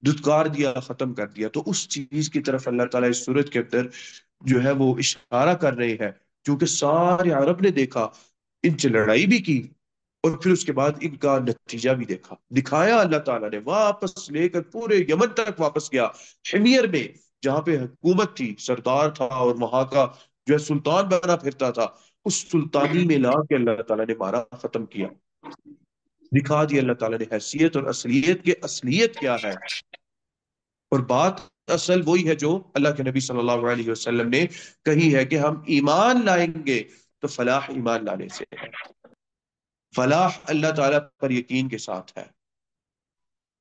دھتکار دیا، ختم کر دیا۔ تو اس چیز کی طرف اللہ تعالیٰ اس صورت کے اندر جو ہے وہ اشارہ کر رہے ہیں، کیونکہ سارے عرب نے دیکھا، ان سے لڑائی بھی کی، اور پھر اس کے بعد ان کا نتیجہ بھی دیکھا، دکھایا اللہ تعالیٰ نے، واپس لے کر پورے یمن تک واپس گیا، حمیر میں جہاں پہ حکومت تھی، سردار تھا، اور وہاں کا جو ہے سلطان بنا پھرتا تھا، اس سلطانی میں لا کے اللہ تعالیٰ نے مارا، ختم کیا، دکھا دیا اللہ تعالیٰ نے حیثیت اور اصلیت کے، اصلیت کیا ہے۔ اور بات اصل وہی ہے جو اللہ کے نبی صلی اللہ علیہ وسلم نے کہی ہے کہ ہم ایمان لائیں گے تو فلاح ایمان لانے سے ہے، فلاح اللہ تعالیٰ پر یقین کے ساتھ ہے،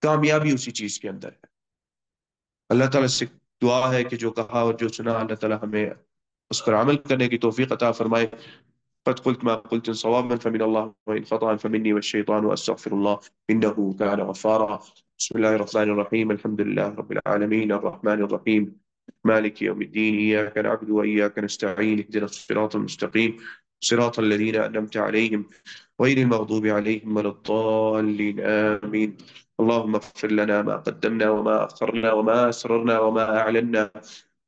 کامیابی اسی چیز کے اندر ہے۔ اللہ تعالیٰ سے دعا ہے کہ جو کہا اور جو سنا اللہ تعالیٰ ہمیں اس پر عمل کرنے کی توفیق عطا فرمائے۔ قد قلت ما قلت صوابا فمن الله وإن خطأ فمني والشيطان وأستغفر الله إنه كان غفارا۔ بسم الله الرحمن الرحيم، الحمد لله رب العالمين الرحمن الرحيم مالك يوم الدين، إياك نعبد وإياك نستعين، اهدنا الصراط المستقيم صراط الذين أنعمت عليهم غير المغضوب عليهم ولا الضالين آمين۔ اللهم اغفر لنا ما قدمنا وما أخرنا وما أسررنا وما أعلنا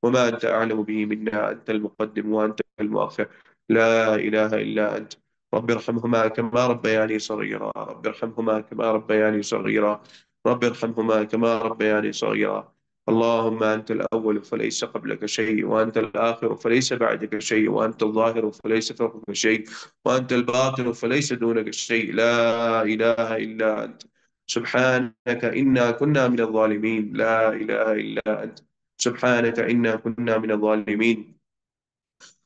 وما أنت أعلم به منا، أنت المقدم وأنت المؤخر، لا إله إلا أنت، رب ارحمهما كما ربياني صغيرا، رب ارحمهما كما ربياني صغيرا، رب ارحمهما كما ربياني صغيرا۔ اللهم أنت الأول فليس قبلك شيء، وأنت الآخر فليس بعدك شيء، وأنت الظاهر فليس فوقك شيء، وأنت الباطن فليس دونك شيء، لا إله إلا أنت، سبحانك إنا كنا من الظالمين، لا إله إلا أنت، سبحانك إنا كنا من الظالمين۔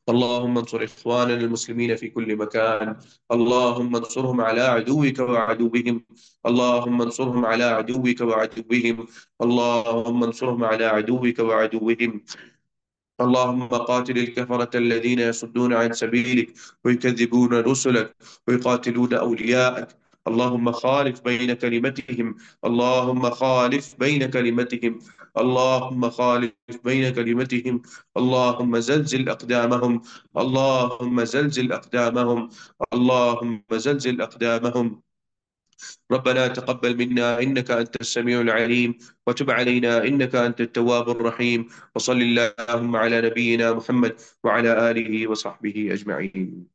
اللهم انصر إخواننا المسلمين في كل مكان، اللهم انصرهم على عدوك وعدوهم، اللهم انصرهم على عدوك وعدوهم، اللهم انصرهم على عدوك وعدوهم، اللهم قاتل الكفرة الذين يصدون عن سبيلك ويكذبون رسلك ويقاتلون أولياءك، اللهم خالف بين كلمتهم، اللهم خالف بين كلمتهم، اللهم خالف بين كلمتهم، اللهم زلزل أقدامهم، اللهم زلزل أقدامهم، اللهم زلزل أقدامهم. ربنا تقبل منا إنك أنت السميع العليم، وتب علينا إنك أنت التواب الرحيم. وصل اللهم على نبينا محمد وعلى آله وصحبه أجمعين.